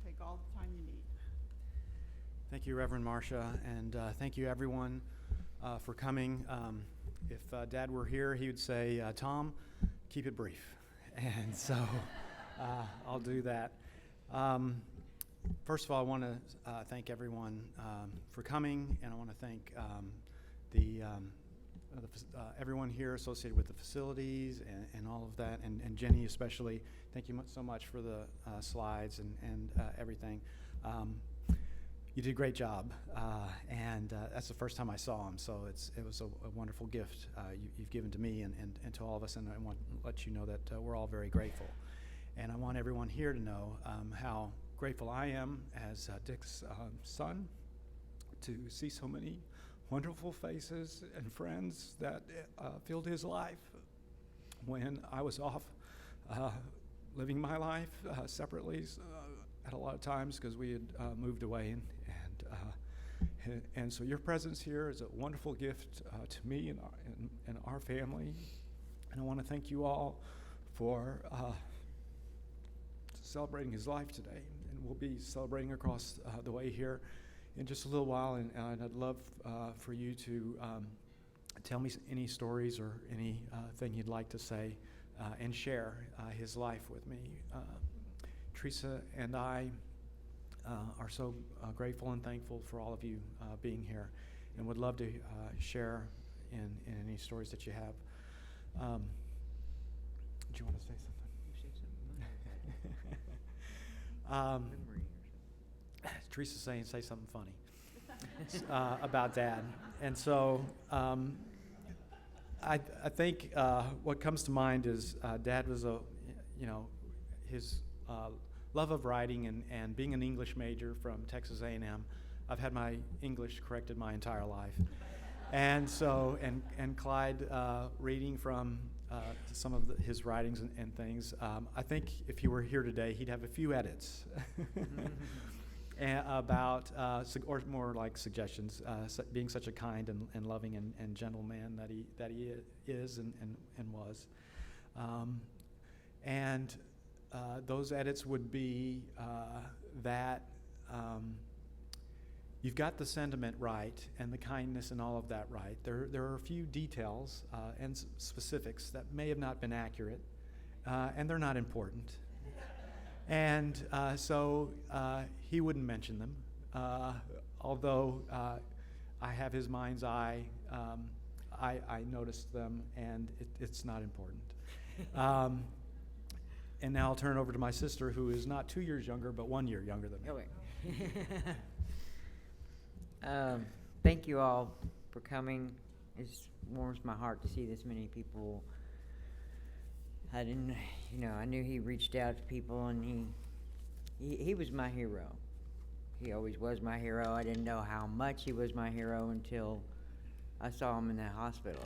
Take all the time you need. Thank you, Reverend Marcia, and thank you, everyone, for coming. If Dad were here, he would say, Tom, keep it brief. And so I'll do that. First of all, I want to thank everyone for coming, and I want to thank everyone here associated with the facilities and all of that, and Jenny especially. Thank you so much for the slides and everything. You did a great job, and that's the first time I saw him, so it was a wonderful gift you've given to me and to all of us, and I want to let you know that we're all very grateful. And I want everyone here to know how grateful I am as Dick's son to see so many wonderful faces and friends that filled his life when I was off living my life separately at a lot of times because we had moved away, and so your presence here is a wonderful gift to me and our family, and I want to thank you all for celebrating his life today. And we'll be celebrating across the way here in just a little while, and I'd love for you to tell me any stories or anything you'd like to say and share his life with me. Teresa and I are so grateful and thankful for all of you being here, and would love to share in any stories that you have. Do you want to say something? Teresa's saying, say something funny about Dad. And so I think what comes to mind is Dad was his love of writing and being an English major from Texas A&M I've had my English corrected my entire life. And so, and Clyde, reading from some of his writings and things, I think if he were here today, he'd have a few edits about, or more like suggestions, being such a kind and loving and gentle man that he is and was. And those edits would be that you've got the sentiment right and the kindness and all of that right. There are a few details and specifics that may have not been accurate, and they're not important. And so he wouldn't mention them, although I have his mind's eye. I noticed them, and it's not important. And now I'll turn it over to my sister, who is not 2 years younger, but 1 year younger than me. Oh, wait. Thank you all for coming. It warms my heart to see this many people. I didn't, I knew he reached out to people, and he was my hero. He always was my hero. I didn't know how much he was my hero until I saw him in the hospital.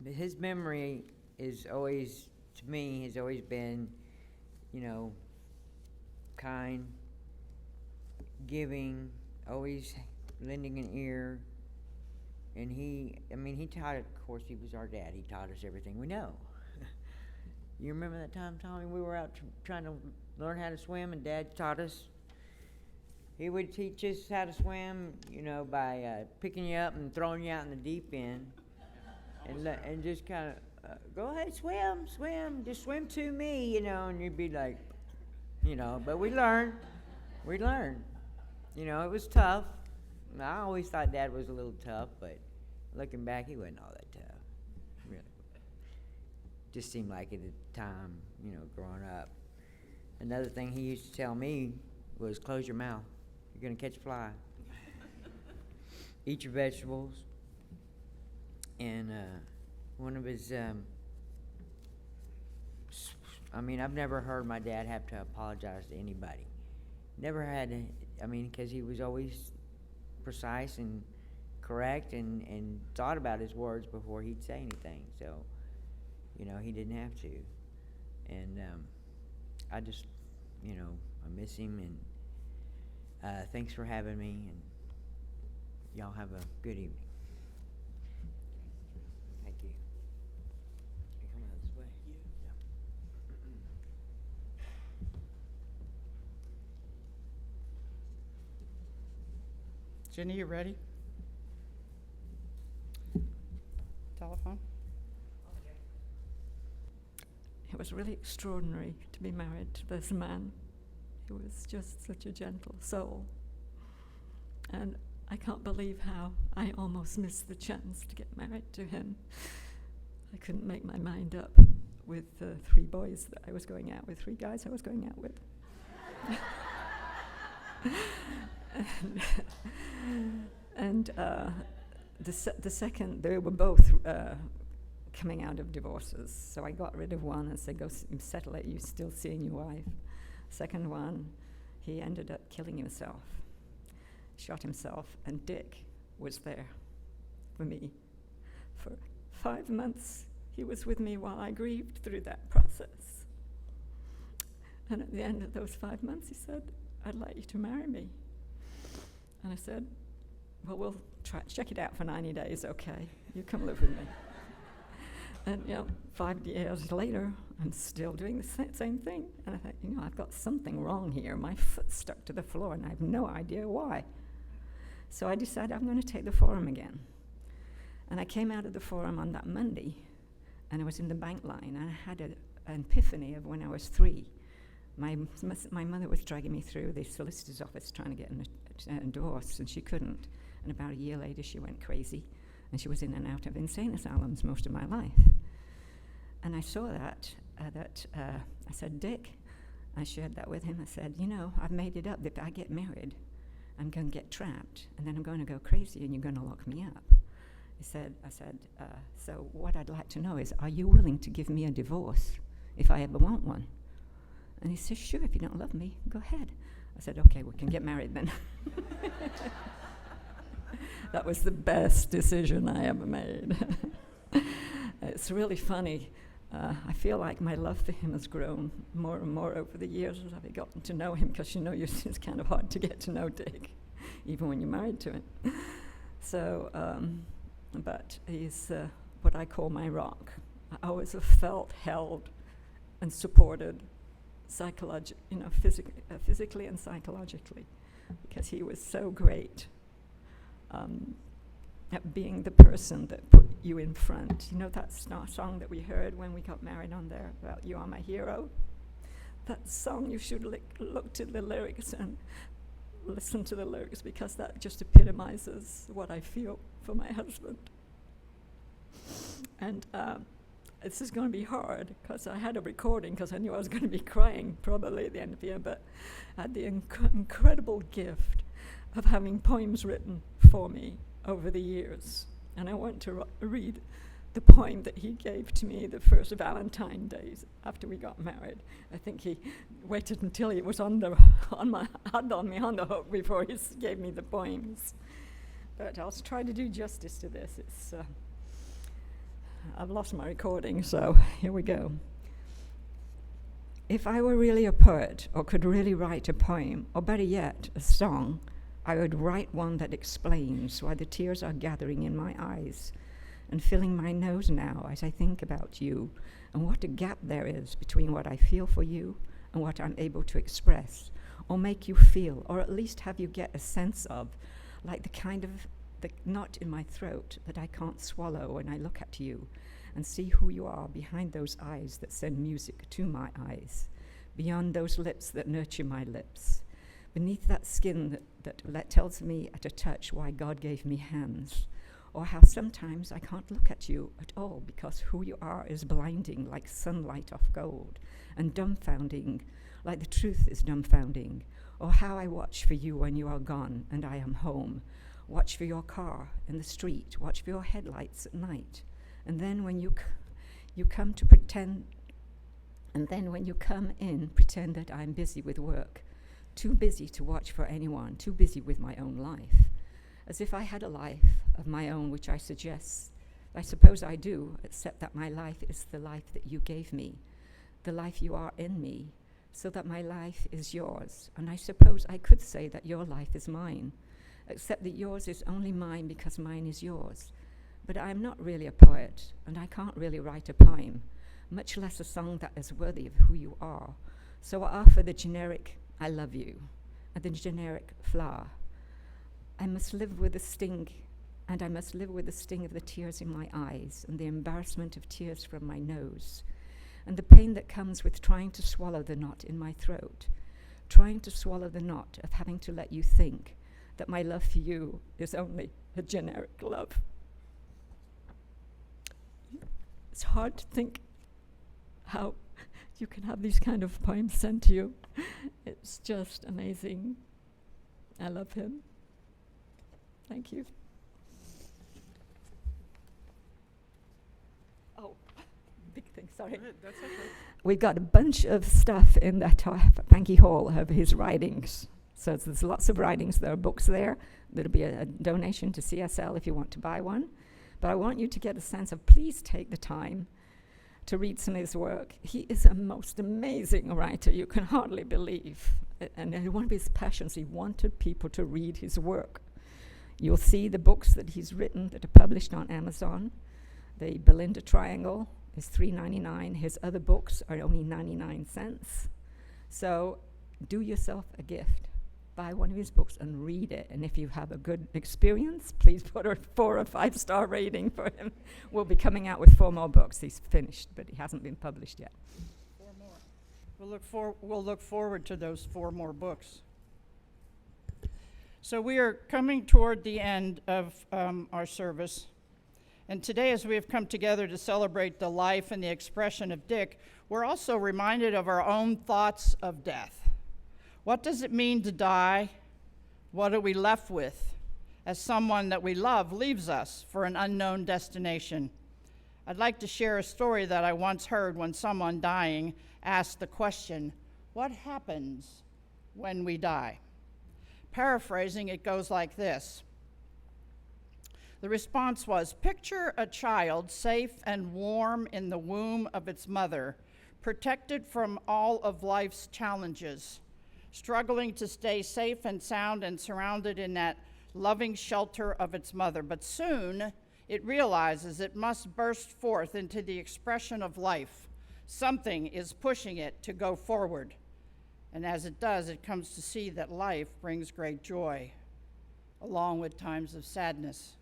But his memory is always, to me, has always been, kind, giving, always lending an ear. And he taught, of course, he was our dad. He taught us everything we know. You remember that time, Tommy, we were out trying to learn how to swim, and Dad taught us? He would teach us how to swim, by picking you up and throwing you out in the deep end. And just kind of, go ahead, swim, just swim to me, and you'd be like, but we learned. It was tough. I always thought Dad was a little tough, but looking back, he wasn't all that tough, really. Just seemed like it at the time, growing up. Another thing he used to tell me was, close your mouth. You're going to catch a fly. Eat your vegetables. And one of his, I've never heard my dad have to apologize to anybody. Never had to, because he was always precise and correct and thought about his words before he'd say anything. So, he didn't have to. And I just, I miss him, and thanks for having me, and y'all have a good evening. Thank you. Can you come out this way? Jenny, you ready? Telephone? It was really extraordinary to be married to this man. He was just such a gentle soul. And I can't believe how I almost missed the chance to get married to him. I couldn't make my mind up with the 3 boys that I was going out with, 3 guys I was going out with. And the second, they were both coming out of divorces. So I got rid of one and said, go settle it, you're still seeing your wife. Second one, he ended up killing himself, shot himself, and Dick was there for me. For 5 months, he was with me while I grieved through that process. And at the end of those 5 months, he said, I'd like you to marry me. And I said, well, we'll check it out for 90 days, okay? You come live with me. And 5 years later, I'm still doing the same thing. And I thought, I've got something wrong here. My foot's stuck to the floor, and I have no idea why. So I decided I'm going to take the forum again. And I came out of the forum on that Monday, and I was in the bank line, and I had an epiphany of when I was 3. My mother was dragging me through the solicitor's office trying to get a divorce, and she couldn't. And about a year later, she went crazy, and she was in and out of insane asylums most of my life. And I saw that, I said, Dick, I shared that with him. I said, I've made it up that if I get married, I'm going to get trapped, and then I'm going to go crazy, and you're going to lock me up. I said, so what I'd like to know is, are you willing to give me a divorce if I ever want one? And he said, sure, if you don't love me, go ahead. I said, okay, we can get married then. That was the best decision I ever made. It's really funny. I feel like my love for him has grown more and more over the years as I've gotten to know him, because it's kind of hard to get to know Dick, even when you're married to him. So, but he's what I call my rock. I always have felt held and supported physically and psychologically, because he was so great at being the person that put you in front. You know that song that we heard when we got married on there about "You Are My Hero"? That song, you should look to the lyrics and listen to the lyrics, because that just epitomizes what I feel for my husband. And this is going to be hard, because I had a recording, because I knew I was going to be crying probably at the end of the year, but I had the incredible gift of having poems written for me over the years. And I want to read the poem that he gave to me the first Valentine's Day after we got married. I think he waited until he was had me on the hook before he gave me the poems. But I'll try to do justice to this. It's I've lost my recording, so here we go. If I were really a poet, or could really write a poem, or better yet, a song, I would write one that explains why the tears are gathering in my eyes and filling my nose now as I think about you, and what a gap there is between what I feel for you and what I'm able to express, or make you feel, or at least have you get a sense of, like the kind of the knot in my throat that I can't swallow when I look at you and see who you are behind those eyes that send music to my eyes, beyond those lips that nurture my lips, beneath that skin that tells me at a touch why God gave me hands, or how sometimes I can't look at you at all because who you are is blinding like sunlight off gold, and dumbfounding like the truth is dumbfounding, or how I watch for you when you are gone and I am home, watch for your car in the street, watch for your headlights at night, and then when you come to pretend, and then when you come in, pretend that I'm busy with work, too busy to watch for anyone, too busy with my own life, as if I had a life of my own, which I suppose I do, except that my life is the life that you gave me, the life you are in me, so that my life is yours. And I suppose I could say that your life is mine, except that yours is only mine because mine is yours. But I'm not really a poet, and I can't really write a poem, much less a song that is worthy of who you are. So I offer the generic "I love you" and the generic "flower." I must live with the sting, and I must live with the sting of the tears in my eyes, and the embarrassment of tears from my nose, and the pain that comes with trying to swallow the knot in my throat, trying to swallow the knot of having to let you think that my love for you is only a generic love. It's hard to think how you can have these kind of poems sent to you. It's just amazing. I love him. Thank you. Oh, big thing, sorry. That's okay. We've got a bunch of stuff in that Banky Hall of his writings. So there's lots of writings. There are books there. There'll be a donation to CSL if you want to buy one. But I want you to get a sense of, please take the time to read some of his work. He is a most amazing writer, you can hardly believe. And one of his passions, he wanted people to read his work. You'll see the books that he's written that are published on Amazon. The Belinda Triangle is $3.99. His other books are only 99 cents. So do yourself a gift. Buy one of his books and read it. And if you have a good experience, please put a 4 or 5 star rating for him. We'll be coming out with 4 more books. He's finished, but he hasn't been published yet. 4 more. We'll look forward to those 4 more books. So we are coming toward the end of our service. And today, as we have come together to celebrate the life and the expression of Dick, we're also reminded of our own thoughts of death. What does it mean to die? What are we left with as someone that we love leaves us for an unknown destination? I'd like to share a story that I once heard when someone dying asked the question, what happens when we die. Paraphrasing, it goes like this. The response was, picture a child safe and warm in the womb of its mother, protected from all of life's challenges, struggling to stay safe and sound and surrounded in that loving shelter of its mother. But soon it realizes it must burst forth into the expression of life. Something is pushing it to go forward. And as it does, it comes to see that life brings great joy, along with times of sadness.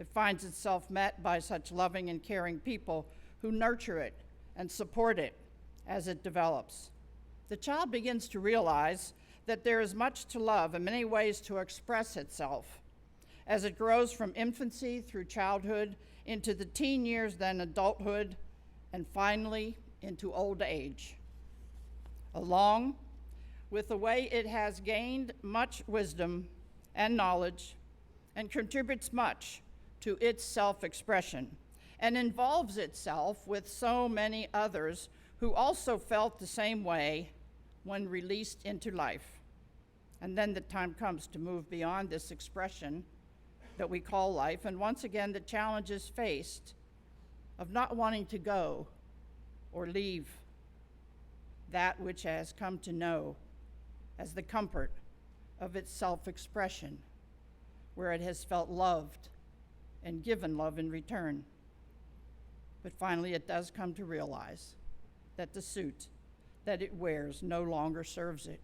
It finds itself met by such loving and caring people who nurture it and support it as it develops. The child begins to realize that there is much to love and many ways to express itself. As it grows from infancy through childhood into the teen years, then adulthood, and finally into old age. Along with the way it has gained much wisdom and knowledge and contributes much to its self-expression and involves itself with so many others who also felt the same way when released into life. And then the time comes to move beyond this expression that we call life, and once again the challenge is faced of not wanting to go or leave that which it has come to know as the comfort of its self-expression, where it has felt loved and given love in return. But finally it does come to realize that the suit that it wears no longer serves it,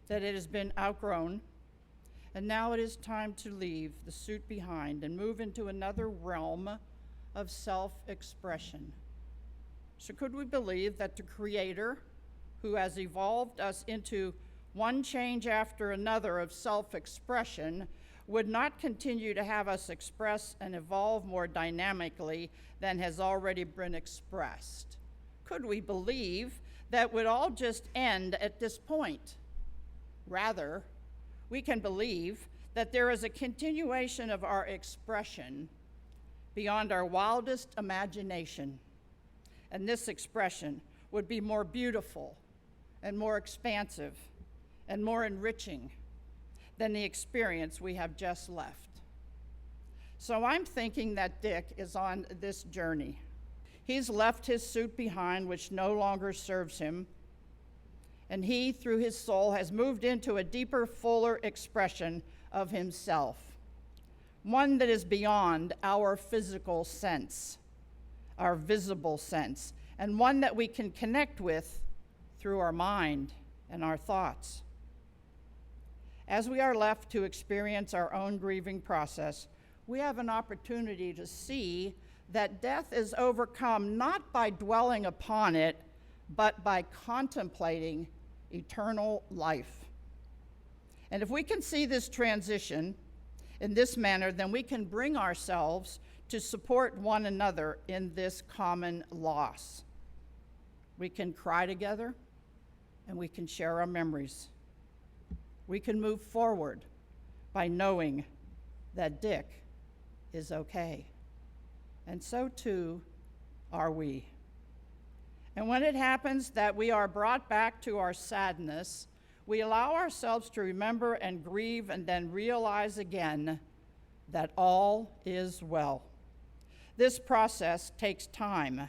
that it has been outgrown, and now it is time to leave the suit behind and move into another realm of self-expression. So could we believe that the Creator, who has evolved us into one change after another of self-expression, would not continue to have us express and evolve more dynamically than has already been expressed? Could we believe that would all just end at this point? Rather, we can believe that there is a continuation of our expression beyond our wildest imagination. And this expression would be more beautiful and more expansive and more enriching than the experience we have just left. So I'm thinking that Dick is on this journey. He's left his suit behind, which no longer serves him, and he, through his soul, has moved into a deeper, fuller expression of himself, one that is beyond our physical sense, our visible sense, and one that we can connect with through our mind and our thoughts. As we are left to experience our own grieving process, we have an opportunity to see that death is overcome not by dwelling upon it, but by contemplating eternal life. And if we can see this transition in this manner, then we can bring ourselves to support one another in this common loss. We can cry together, and we can share our memories. We can move forward by knowing that Dick is okay. And so too are we. And when it happens that we are brought back to our sadness, we allow ourselves to remember and grieve and then realize again that all is well. This process takes time.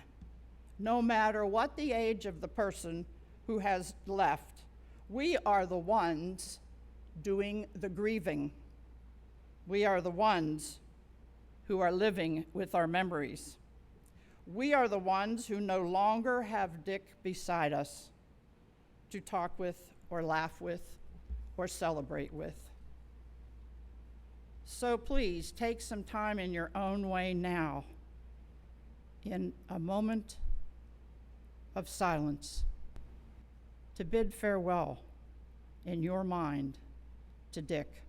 No matter what the age of the person who has left, we are the ones doing the grieving. We are the ones who are living with our memories. We are the ones who no longer have Dick beside us to talk with or laugh with or celebrate with. So please take some time in your own way now, in a moment of silence, to bid farewell in your mind to Dick.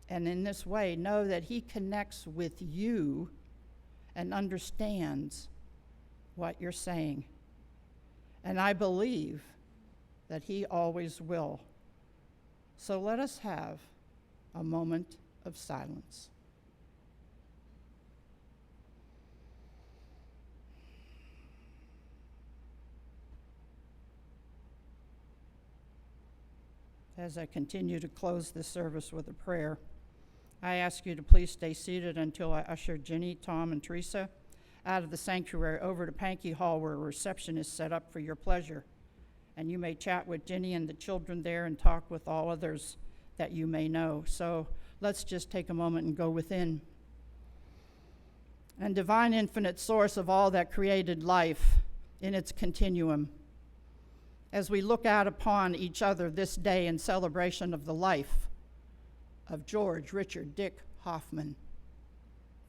And in this way, know that he connects with you and understands what you're saying. And I believe that he always will. So let us have a moment of silence. as I continue to close this service with a prayer. I ask you to please stay seated until I usher Jenny, Tom, and Teresa out of the sanctuary over to Pankey Hall, where a reception is set up for your pleasure. And you may chat with Jenny and the children there and talk with all others that you may know. So let's just take a moment and go within. And divine infinite source of all that created life in its continuum, as we look out upon each other this day in celebration of the life of George Richard Dick Hoffman,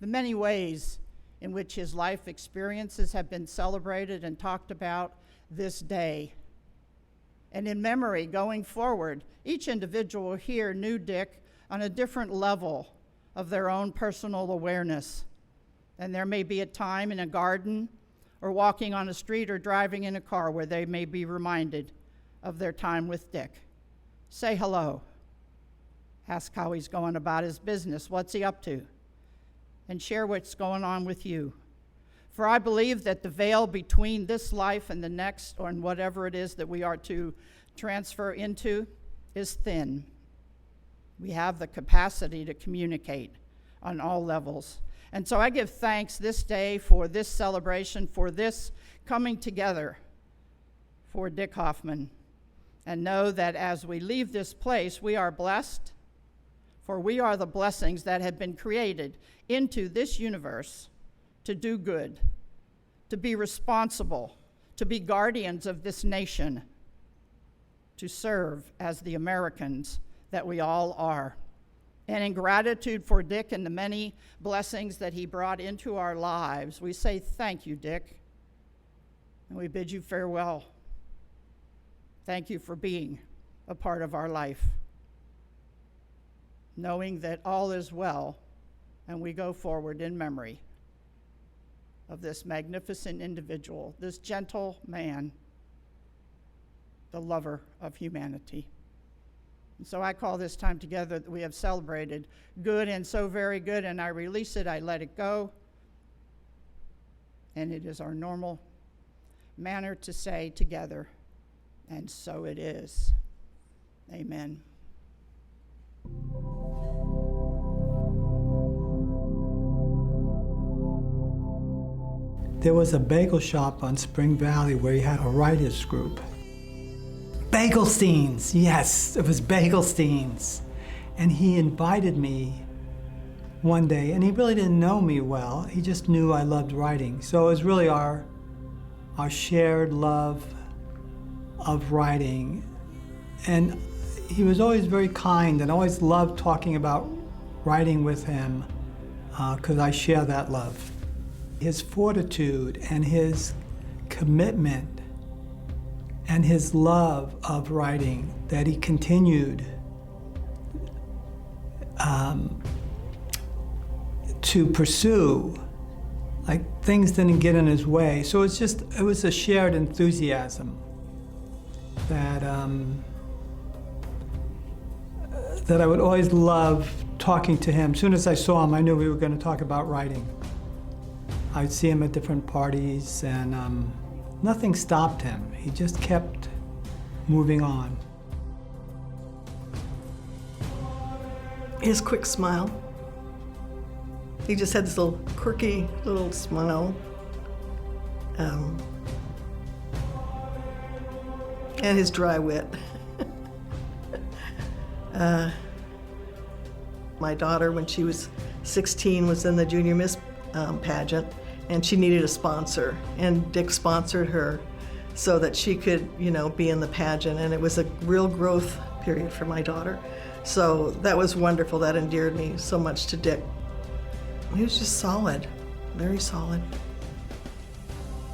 the many ways in which his life experiences have been celebrated and talked about this day. And in memory, going forward, each individual here knew Dick on a different level of their own personal awareness. And there may be a time in a garden or walking on a street or driving in a car where they may be reminded of their time with Dick. Say hello. Ask how he's going about his business, what's he up to, and share what's going on with you. For I believe that the veil between this life and the next, or in whatever it is that we are to transfer into, is thin. We have the capacity to communicate on all levels. And so I give thanks this day for this celebration, for this coming together for Dick Hoffman. And know that as we leave this place, we are blessed, for we are the blessings that have been created into this universe to do good, to be responsible, to be guardians of this nation, to serve as the Americans that we all are. And in gratitude for Dick and the many blessings that he brought into our lives, we say thank you, Dick, and we bid you farewell. Thank you for being a part of our life, knowing that all is well, and we go forward in memory of this magnificent individual, this gentle man, the lover of humanity. And so I call this time together that we have celebrated good and so very good, and I release it, I let it go. And it is our normal manner to say together, and so it is. Amen. There was a bagel shop on Spring Valley where he had a writers group. Bagelsteins, yes, it was Bagelsteins. And he invited me one day, and he really didn't know me well. He just knew I loved writing. So it was really our shared love of writing. And he was always very kind and always loved talking about writing with him because I share that love. His fortitude and his commitment and his love of writing that he continued to pursue, like things didn't get in his way. So it was a shared enthusiasm that I would always love talking to him. As soon as I saw him, I knew we were going to talk about writing. I'd see him at different parties, and nothing stopped him. He just kept moving on. His quick smile. He just had this little quirky little smile. And his dry wit. My daughter, when she was 16, was in the Junior Miss pageant, and she needed a sponsor, and Dick sponsored her so that she could, be in the pageant, and it was a real growth period for my daughter. So that was wonderful. That endeared me so much to Dick. He was just solid, very solid,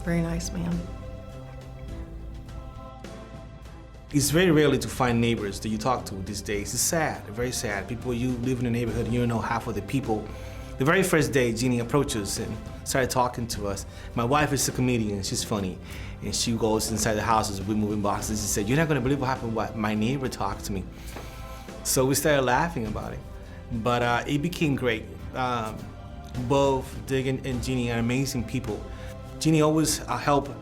very nice man. It's very rarely to find neighbors that you talk to these days. It's sad, very sad. People, you live in a neighborhood, you don't know half of the people. The very first day, Jeannie approached us and started talking to us. My wife is a comedian, she's funny. And she goes inside the houses with moving boxes and said, "You're not gonna believe what happened, what my neighbor talked to me." So we started laughing about it. But it became great. Both Dick and Jeannie are amazing people. Jeannie always helped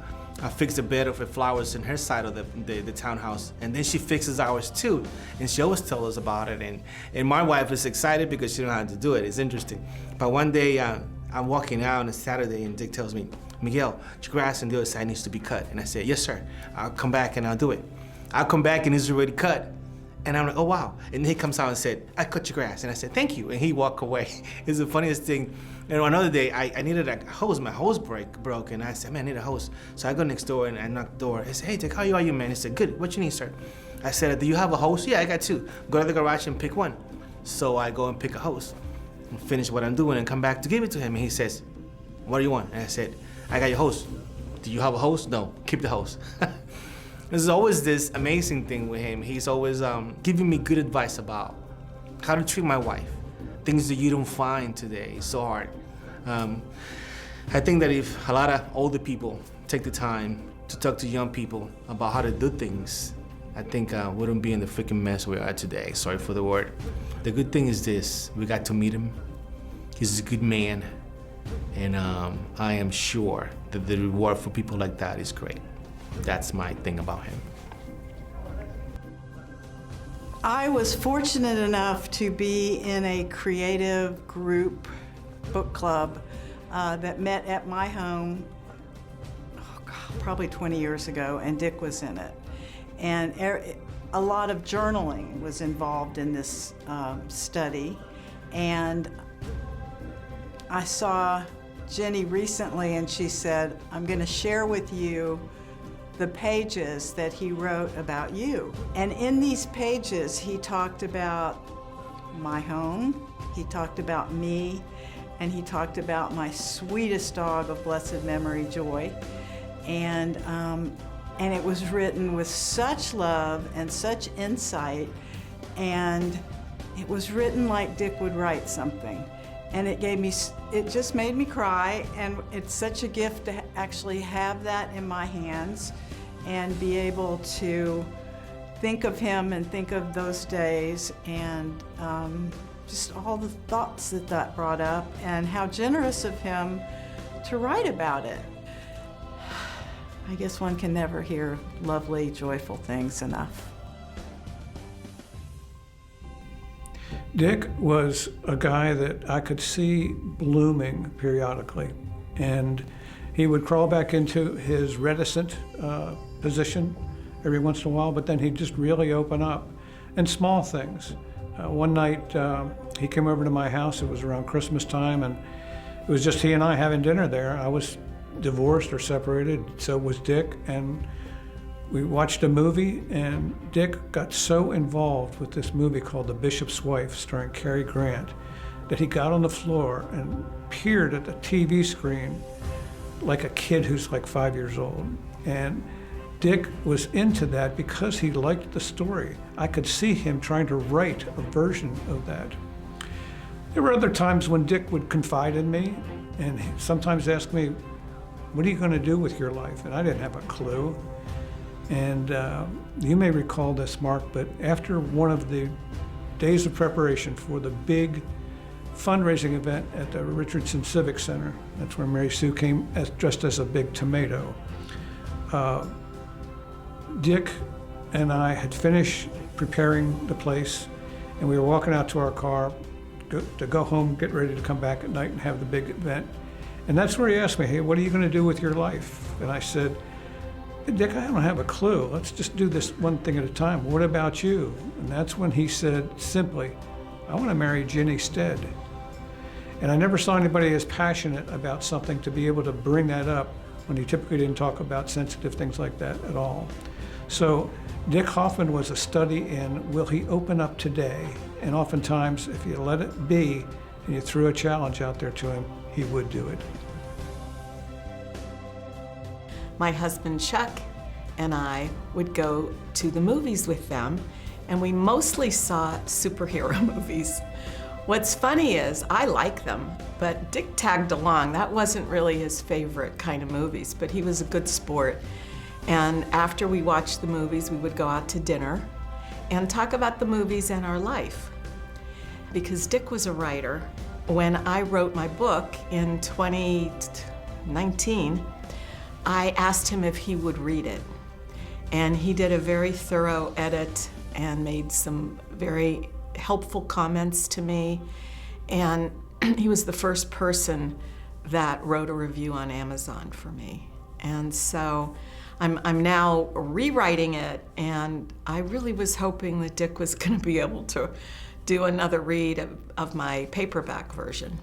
fix the bed of the flowers in her side of the townhouse, and then she fixes ours too, and she always tells us about it. And my wife is excited because she knows how to do it. It's interesting. But one day I'm walking out on a Saturday, and Dick tells me, "Miguel, your grass on the other side needs to be cut." And I said, "Yes, sir. I'll come back and I'll do it." I'll come back and it's already cut. And I'm like, "Oh, wow." And then he comes out and said, "I cut your grass." And I said, "Thank you." And he walked away. It's the funniest thing. And another day, I needed a hose. My hose broke. And I said, "Man, I need a hose." So I go next door and I knock the door. I said, "Hey, Dick, how are you, man?" He said, "Good. What you need, sir?" I said, "Do you have a hose?" "Yeah, I got two." "Go to the garage and pick one." So I go and pick a hose and finish what I'm doing and come back to give it to him. And he says, "What do you want?" And I said, "I got your hose." "Do you have a hose?" "No." "Keep the hose." There's always this amazing thing with him. He's always giving me good advice about how to treat my wife. Things that you don't find today. It's so hard. I think that if a lot of older people take the time to talk to young people about how to do things, I think we wouldn't be in the freaking mess we are today. Sorry for the word. The good thing is this: we got to meet him. He's a good man. And I am sure that the reward for people like that is great. That's my thing about him. I was fortunate enough to be in a creative group book club that met at my home, probably 20 years ago, and Dick was in it. And a lot of journaling was involved in this study. And I saw Jenny recently, and she said, "I'm going to share with you the pages that he wrote about you." And in these pages, he talked about my home, he talked about me, and he talked about my sweetest dog of blessed memory, Joy. And it was written with such love and such insight, and it was written like Dick would write something. And it just made me cry, and it's such a gift to actually have that in my hands and be able to think of him and think of those days, and just all the thoughts that brought up, and how generous of him to write about it. I guess one can never hear lovely, joyful things enough. Dick was a guy that I could see blooming periodically, and he would crawl back into his reticent position every once in a while, but then he'd just really open up. And small things. One night he came over to my house. It was around Christmas time, and it was just he and I having dinner there. I was divorced or separated, so was Dick, and we watched a movie, and Dick got so involved with this movie called The Bishop's Wife, starring Cary Grant, that he got on the floor and peered at the TV screen like a kid who's like 5 years old. And Dick was into that because he liked the story. I could see him trying to write a version of that. There were other times when Dick would confide in me and sometimes ask me, "What are you going to do with your life?" And I didn't have a clue. And you may recall this, Mark, but after one of the days of preparation for the big fundraising event at the Richardson Civic Center, that's where Mary Sue came dressed as a big tomato, Dick and I had finished preparing the place, and we were walking out to our car to go home, get ready to come back at night and have the big event. And that's where he asked me, "Hey, what are you going to do with your life?" And I said, "Dick, I don't have a clue. Let's just do this one thing at a time. What about you?" And that's when he said simply, "I want to marry Ginny Stead." And I never saw anybody as passionate about something to be able to bring that up when he typically didn't talk about sensitive things like that at all. So Dick Hoffman was a study in, will he open up today? And oftentimes, if you let it be and you threw a challenge out there to him, he would do it. My husband Chuck and I would go to the movies with them, and we mostly saw superhero movies. What's funny is I like them, but Dick tagged along. That wasn't really his favorite kind of movies, but he was a good sport. And after we watched the movies, we would go out to dinner and talk about the movies and our life. Because Dick was a writer, when I wrote my book in 2019, I asked him if he would read it. And he did a very thorough edit and made some very helpful comments to me. And he was the first person that wrote a review on Amazon for me. And so I'm now rewriting it, and I really was hoping that Dick was going to be able to do another read of my paperback version.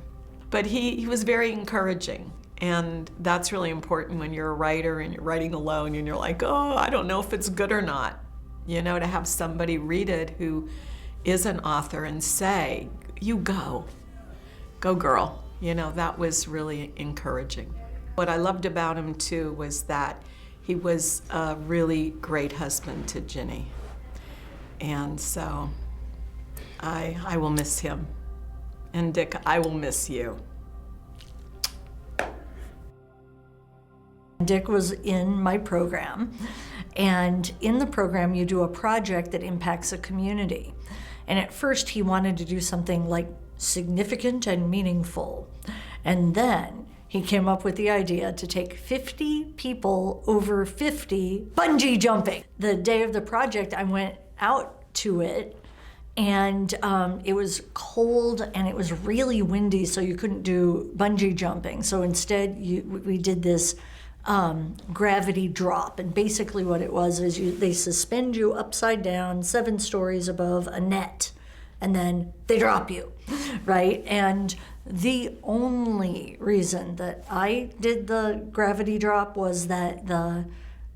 But he was very encouraging, and that's really important when you're a writer and you're writing alone and you're like, oh, I don't know if it's good or not. You know, to have somebody read it who is an author and say, you go girl. You know, that was really encouraging. What I loved about him too was that he was a really great husband to Ginny. And so I will miss him. And Dick, I will miss you. Dick was in my program, and in the program you do a project that impacts a community. And at first he wanted to do something like significant and meaningful. And then he came up with the idea to take 50 people over 50 bungee jumping. The day of the project, I went out to it, and it was cold and it was really windy, so you couldn't do bungee jumping. So instead, we did this gravity drop. And basically what it was is they suspend you upside down 7 stories above a net, and then they drop you, right? And the only reason that I did the gravity drop was that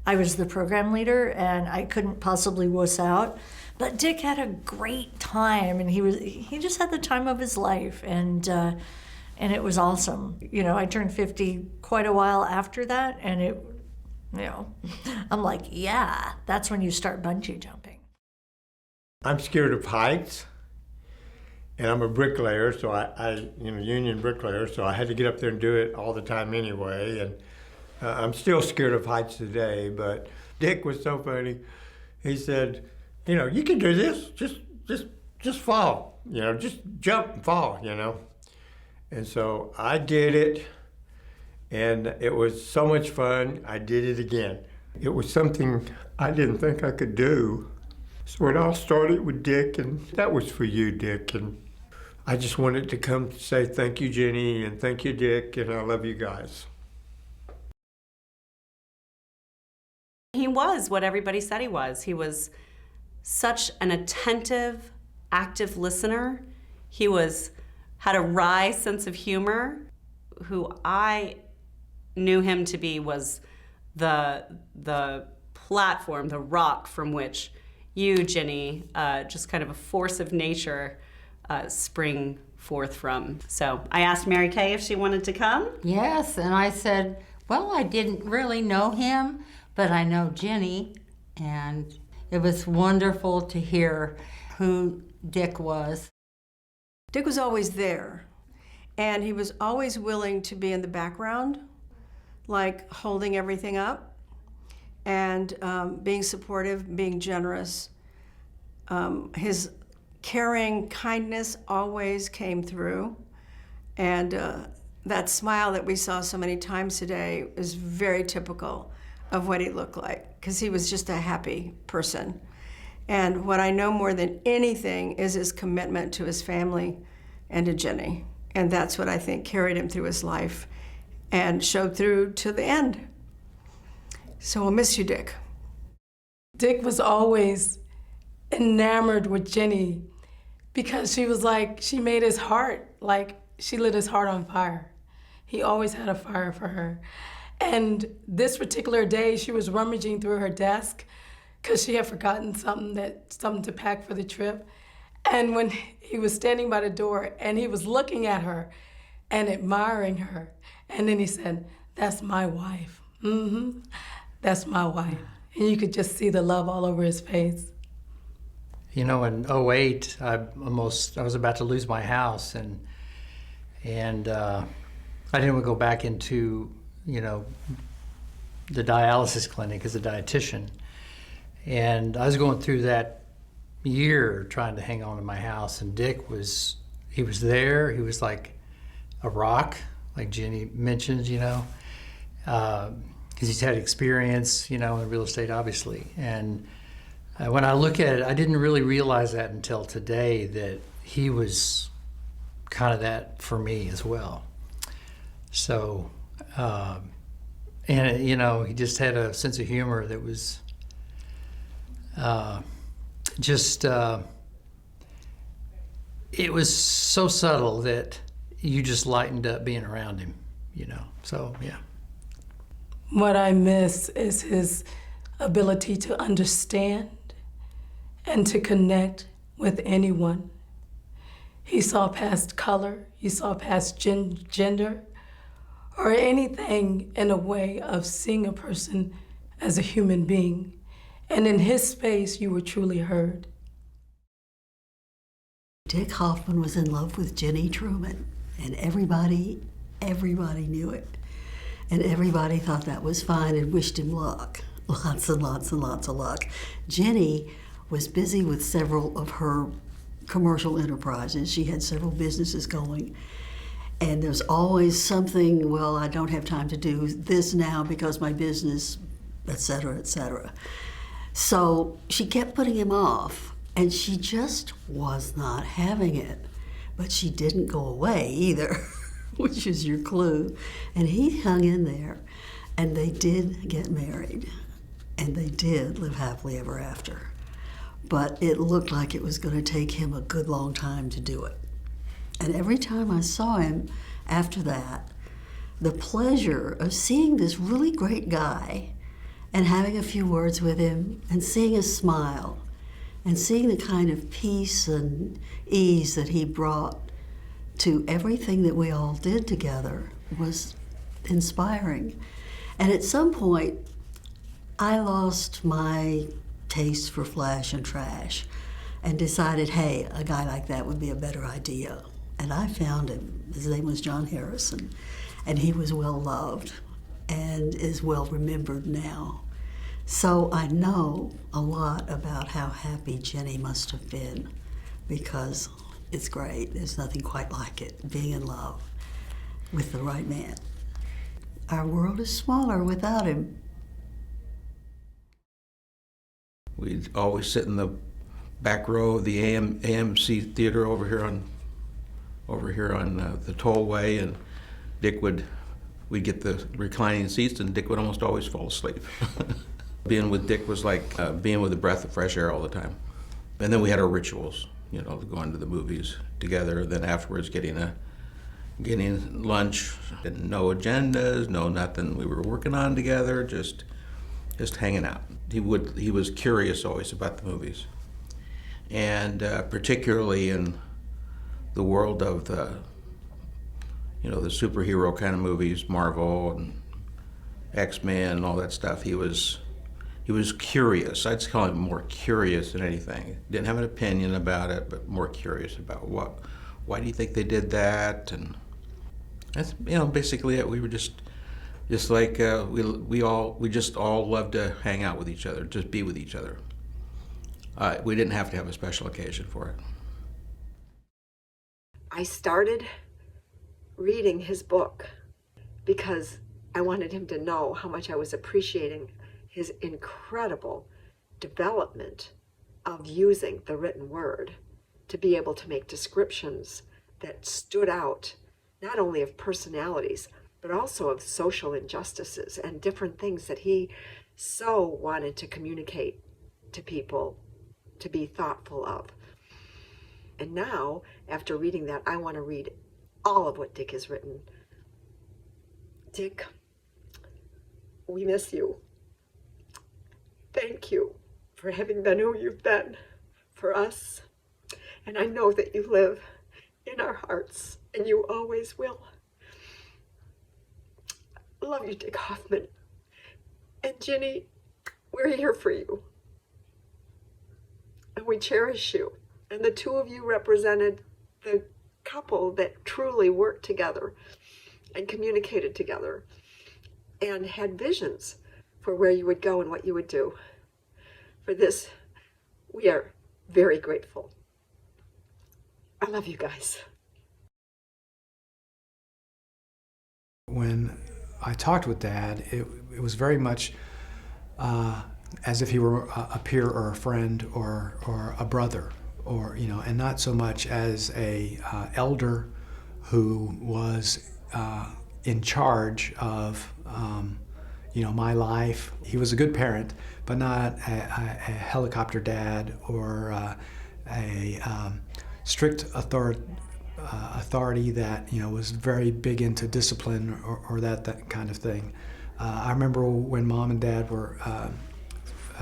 I was the program leader and I couldn't possibly wuss out. But Dick had a great time, and he just had the time of his life, and it was awesome. You know, I turned 50 quite a while after that, and I'm like, yeah, that's when you start bungee jumping. I'm scared of heights. And I'm a bricklayer, so I union bricklayer, so I had to get up there and do it all the time anyway. And I'm still scared of heights today, but Dick was so funny. He said, you can do this, just fall, just jump and fall, And so I did it, and it was so much fun, I did it again. It was something I didn't think I could do. So it all started with Dick, and that was for you, Dick. And I just wanted to come to say thank you, Jenny, and thank you, Dick, and I love you guys. He was what everybody said he was. He was such an attentive, active listener. He had a wry sense of humor. Who I knew him to be was the platform, the rock from which you, Ginny, just kind of a force of nature, spring forth from. So I asked Mary Kay if she wanted to come. Yes, and I said, well, I didn't really know him, but I know Ginny, and it was wonderful to hear who Dick was. Dick was always there, and he was always willing to be in the background, like holding everything up, and being supportive, being generous. His caring kindness always came through, and that smile that we saw so many times today is very typical of what he looked like, because he was just a happy person. And what I know more than anything is his commitment to his family and to Ginny, and that's what I think carried him through his life and showed through to the end. So I'll miss you, Dick. Dick was always enamored with Ginny, because she made his heart, she lit his heart on fire. He always had a fire for her. And this particular day, she was rummaging through her desk because she had forgotten something to pack for the trip. And when he was standing by the door and he was looking at her and admiring her, and then he said, "That's my wife. That's my wife." And you could just see the love all over his face. In 2008, I was about to lose my house, and I didn't want to go back into, the dialysis clinic as a dietitian. And I was going through that year trying to hang on to my house, and Dick was there. He was like a rock, like Jenny mentioned, because he's had experience, you know, in real estate, obviously. And when I look at it, I didn't really realize that until today, that he was kind of that for me as well. So, and, you know, he just had a sense of humor that was it was so subtle that you just lightened up being around him, you know. So, yeah. What I miss is his ability to understand and to connect with anyone. He saw past color, he saw past gender, or anything in a way of seeing a person as a human being. And in his space, you were truly heard. Dick Hoffman was in love with Jenny Truman, and everybody knew it. And everybody thought that was fine and wished him luck. Lots and lots and lots of luck. Jenny was busy with several of her commercial enterprises. She had several businesses going. And there's always something, well, I don't have time to do this now because my business, et cetera, et cetera. So she kept putting him off, and she just was not having it. But she didn't go away either, which is your clue. And he hung in there, and they did get married, and they did live happily ever after. But it looked like it was going to take him a good long time to do it. And every time I saw him after that, the pleasure of seeing this really great guy and having a few words with him and seeing his smile and seeing the kind of peace and ease that he brought to everything that we all did together was inspiring. And at some point, I lost my taste for flash and trash and decided, hey, a guy like that would be a better idea. And I found him. His name was John Harrison, and he was well loved and is well remembered now. So I know a lot about how happy Jenny must have been, because it's great. There's nothing quite like it, being in love with the right man. Our world is smaller without him. We'd always sit in the back row of the AMC theater over here on the tollway, and we'd get the reclining seats, and Dick would almost always fall asleep. Being with Dick was like being with a breath of fresh air all the time. And then we had our rituals, you know, going to the movies together, then afterwards getting lunch, and no agendas, no nothing we were working on together, just hanging out. He was curious always about the movies, and particularly in the world of the superhero kind of movies, Marvel and X-Men and all that stuff. He was curious. I'd call him more curious than anything. Didn't have an opinion about it, but more curious about why do you think they did that? And that's basically it. We were just like we just all loved to hang out with each other, just be with each other. We didn't have to have a special occasion for it. I started reading his book because I wanted him to know how much I was appreciating his incredible development of using the written word to be able to make descriptions that stood out, not only of personalities, but also of social injustices and different things that he so wanted to communicate to people, to be thoughtful of. And now, after reading that, I want to read all of what Dick has written. Dick, we miss you. Thank you for having been who you've been for us. And I know that you live in our hearts, and you always will. Love you, Dick Hoffman. And Jenny, we're here for you. And we cherish you. And the two of you represented the couple that truly worked together and communicated together and had visions for where you would go and what you would do. For this, we are very grateful. I love you guys. When I talked with Dad, it it was very much as if he were a peer or a friend or a brother, or and not so much as a elder who was in charge of my life. He was a good parent, but not a helicopter dad or a strict authority that was very big into discipline or that kind of thing. I remember when Mom and Dad were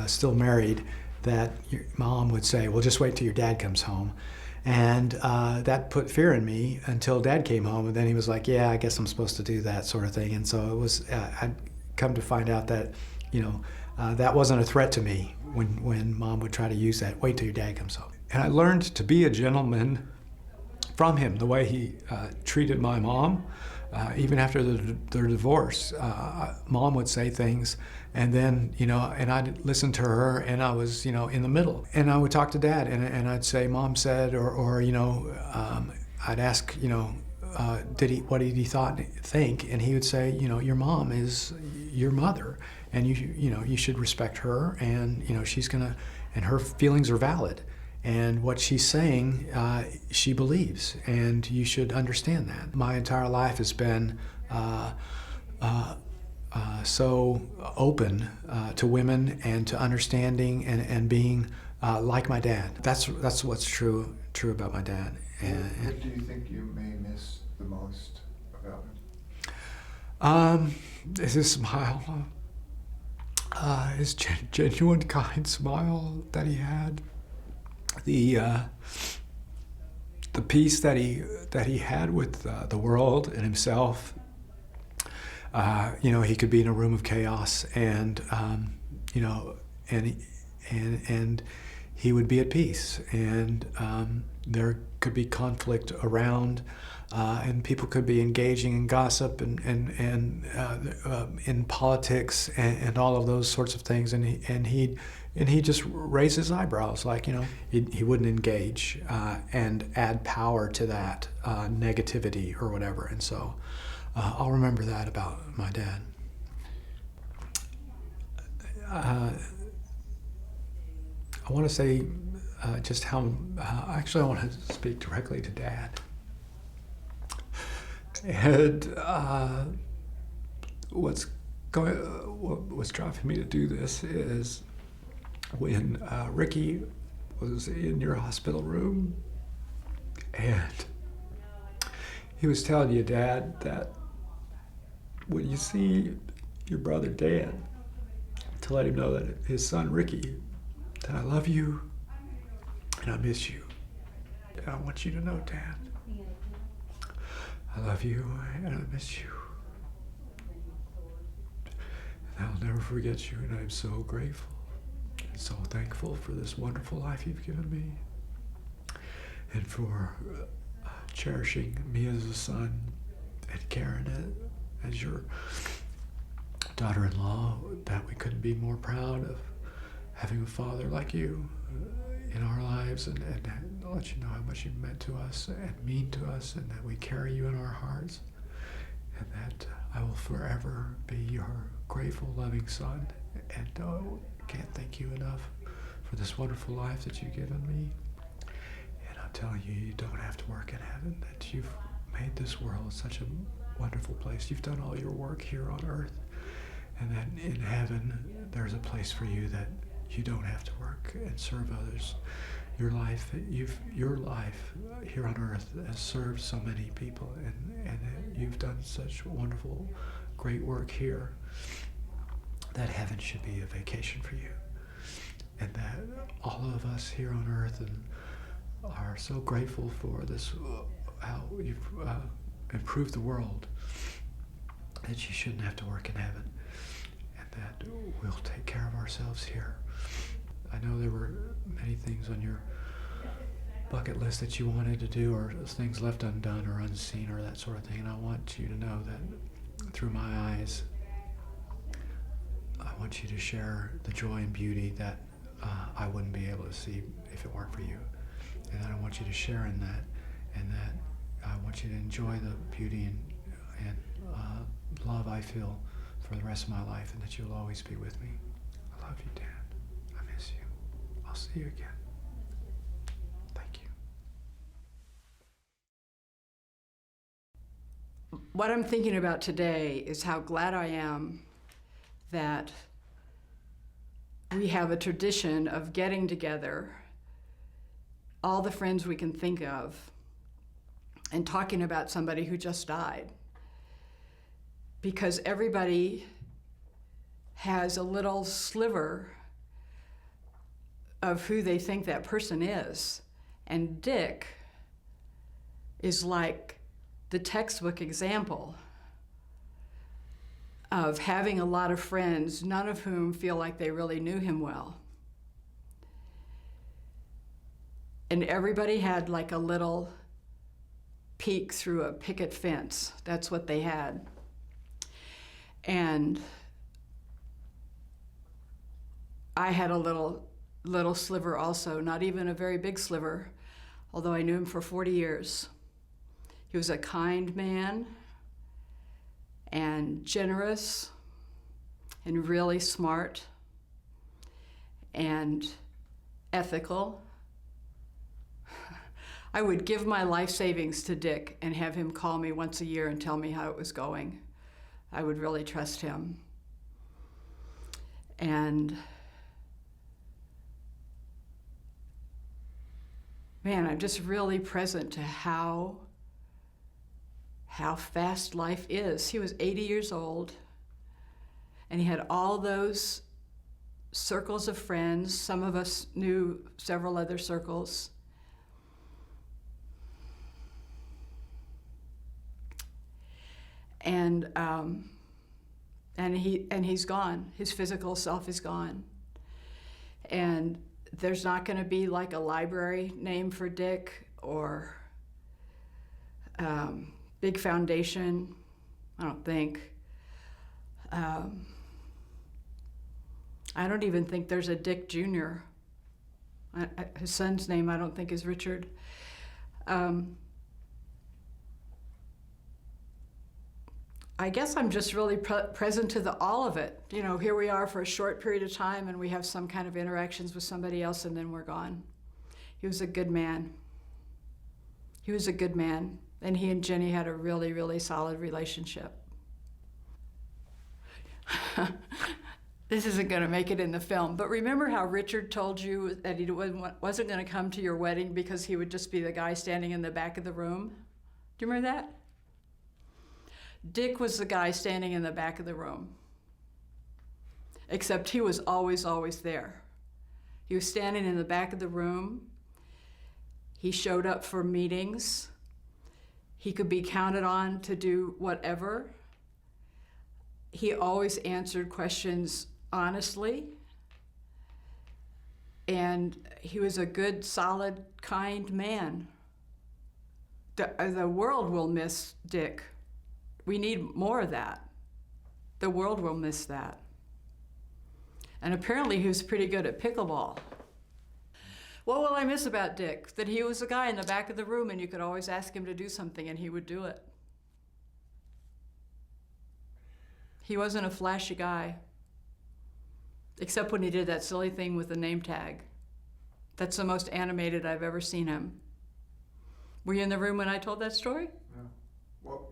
still married, that your mom would say, well, just wait till your dad comes home. And that put fear in me until Dad came home, and then he was like, yeah, I guess I'm supposed to do that sort of thing. And so it was, I'd come to find out that, that wasn't a threat to me when Mom would try to use that, wait till your dad comes home. And I learned to be a gentleman from him, the way he treated my mom. Even after their divorce, Mom would say things, and then, and I'd listen to her, and I was, in the middle. And I would talk to Dad, and I'd say, Mom said, or I'd ask, what did he think? And he would say, your mom is your mother, and you should respect her, and, she's gonna, and her feelings are valid. And what she's saying, she believes, and you should understand that. My entire life has been so open to women and to understanding and being like my dad. That's what's true about my dad. What do you think you may miss the most about him? Is his smile, his genuine, kind smile that he had. The peace that he had with the world and himself. He could be in a room of chaos, and and he would be at peace, and there could be conflict around, and people could be engaging in gossip and in politics and all of those sorts of things, and he'd just raise his eyebrows, like, he wouldn't engage and add power to that negativity or whatever. And so I'll remember that about my dad. I want to say just how, actually I want to speak directly to Dad. And what was driving me to do this is when Ricky was in your hospital room, and he was telling you, Dad, that when you see your brother Dan, to let him know that his son Ricky, that I love you and I miss you. And I want you to know, Dad, I love you and I miss you. And I'll never forget you, and I'm so grateful and so thankful for this wonderful life you've given me, and for cherishing me as a son and Karen as your daughter-in-law, that we couldn't be more proud of having a father like you in our lives, and let you know how much you've meant to us and mean to us, and that we carry you in our hearts, and that I will forever be your grateful, loving son, and can't thank you enough for this wonderful life that you've given me. And I'm telling you, you don't have to work in heaven, that you've made this world such a wonderful place. You've done all your work here on earth, and that in heaven there's a place for you that you don't have to work and serve others. Your life here on earth has served so many people, and you've done such wonderful, great work here, that heaven should be a vacation for you. And that all of us here on earth are so grateful for this, how you've improved the world, that you shouldn't have to work in heaven, and that we'll take care of ourselves here. I know there were many things on your bucket list that you wanted to do, or things left undone or unseen or that sort of thing, and I want you to know that through my eyes, I want you to share the joy and beauty that I wouldn't be able to see if it weren't for you. And that I want you to share in that, and that I want you to enjoy the beauty and love I feel for the rest of my life, and that you'll always be with me. I love you, Dad. I miss you. I'll see you again. Thank you. What I'm thinking about today is how glad I am that we have a tradition of getting together, all the friends we can think of, and talking about somebody who just died. Because everybody has a little sliver of who they think that person is. And Dick is like the textbook example of having a lot of friends, none of whom feel like they really knew him well. And everybody had like a little peek through a picket fence. That's what they had. And I had a little sliver also, not even a very big sliver, although I knew him for 40 years. He was a kind man and generous and really smart and ethical. I would give my life savings to Dick and have him call me once a year and tell me how it was going. I would really trust him. And man, I'm just really present to how fast life is. He was 80 years old, and he had all those circles of friends. Some of us knew several other circles. And he's gone. His physical self is gone. And there's not going to be like a library name for Dick or big foundation, I don't think. I don't even think there's a Dick Jr. His son's name I don't think is Richard. I guess I'm just really present to all of it. You know, here we are for a short period of time and we have some kind of interactions with somebody else and then we're gone. He was a good man. He was a good man. And he and Jenny had a really, really solid relationship. This isn't going to make it in the film, but remember how Richard told you that he wasn't going to come to your wedding because he would just be the guy standing in the back of the room? Do you remember that? Dick was the guy standing in the back of the room, except he was always, always there. He was standing in the back of the room. He showed up for meetings. He could be counted on to do whatever. He always answered questions honestly. And he was a good, solid, kind man. The world will miss Dick. We need more of that. The world will miss that. And apparently he was pretty good at pickleball. What will I miss about Dick? That he was the guy in the back of the room and you could always ask him to do something and he would do it. He wasn't a flashy guy, except when he did that silly thing with the name tag. That's the most animated I've ever seen him. Were you in the room when I told that story? No. Well,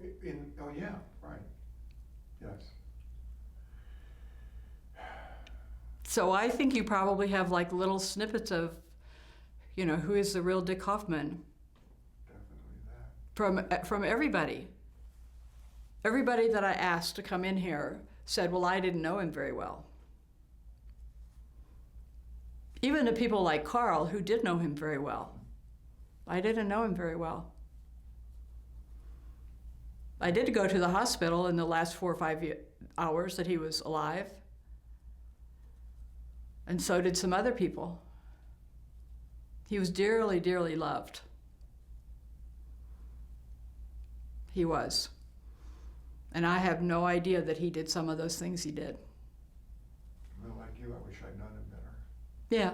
oh yeah, right. Yes. So I think you probably have like little snippets of, you know, who is the real Dick Hoffman? Definitely that. From everybody. Everybody that I asked to come in here said, well, I didn't know him very well. Even the people like Carl, who did know him very well. I didn't know him very well. I did go to the hospital in the last 4 or 5 hours that he was alive. And so did some other people. He was dearly, dearly loved. He was. And I have no idea that he did some of those things he did. Well, like you, I wish I'd known him better. Yeah.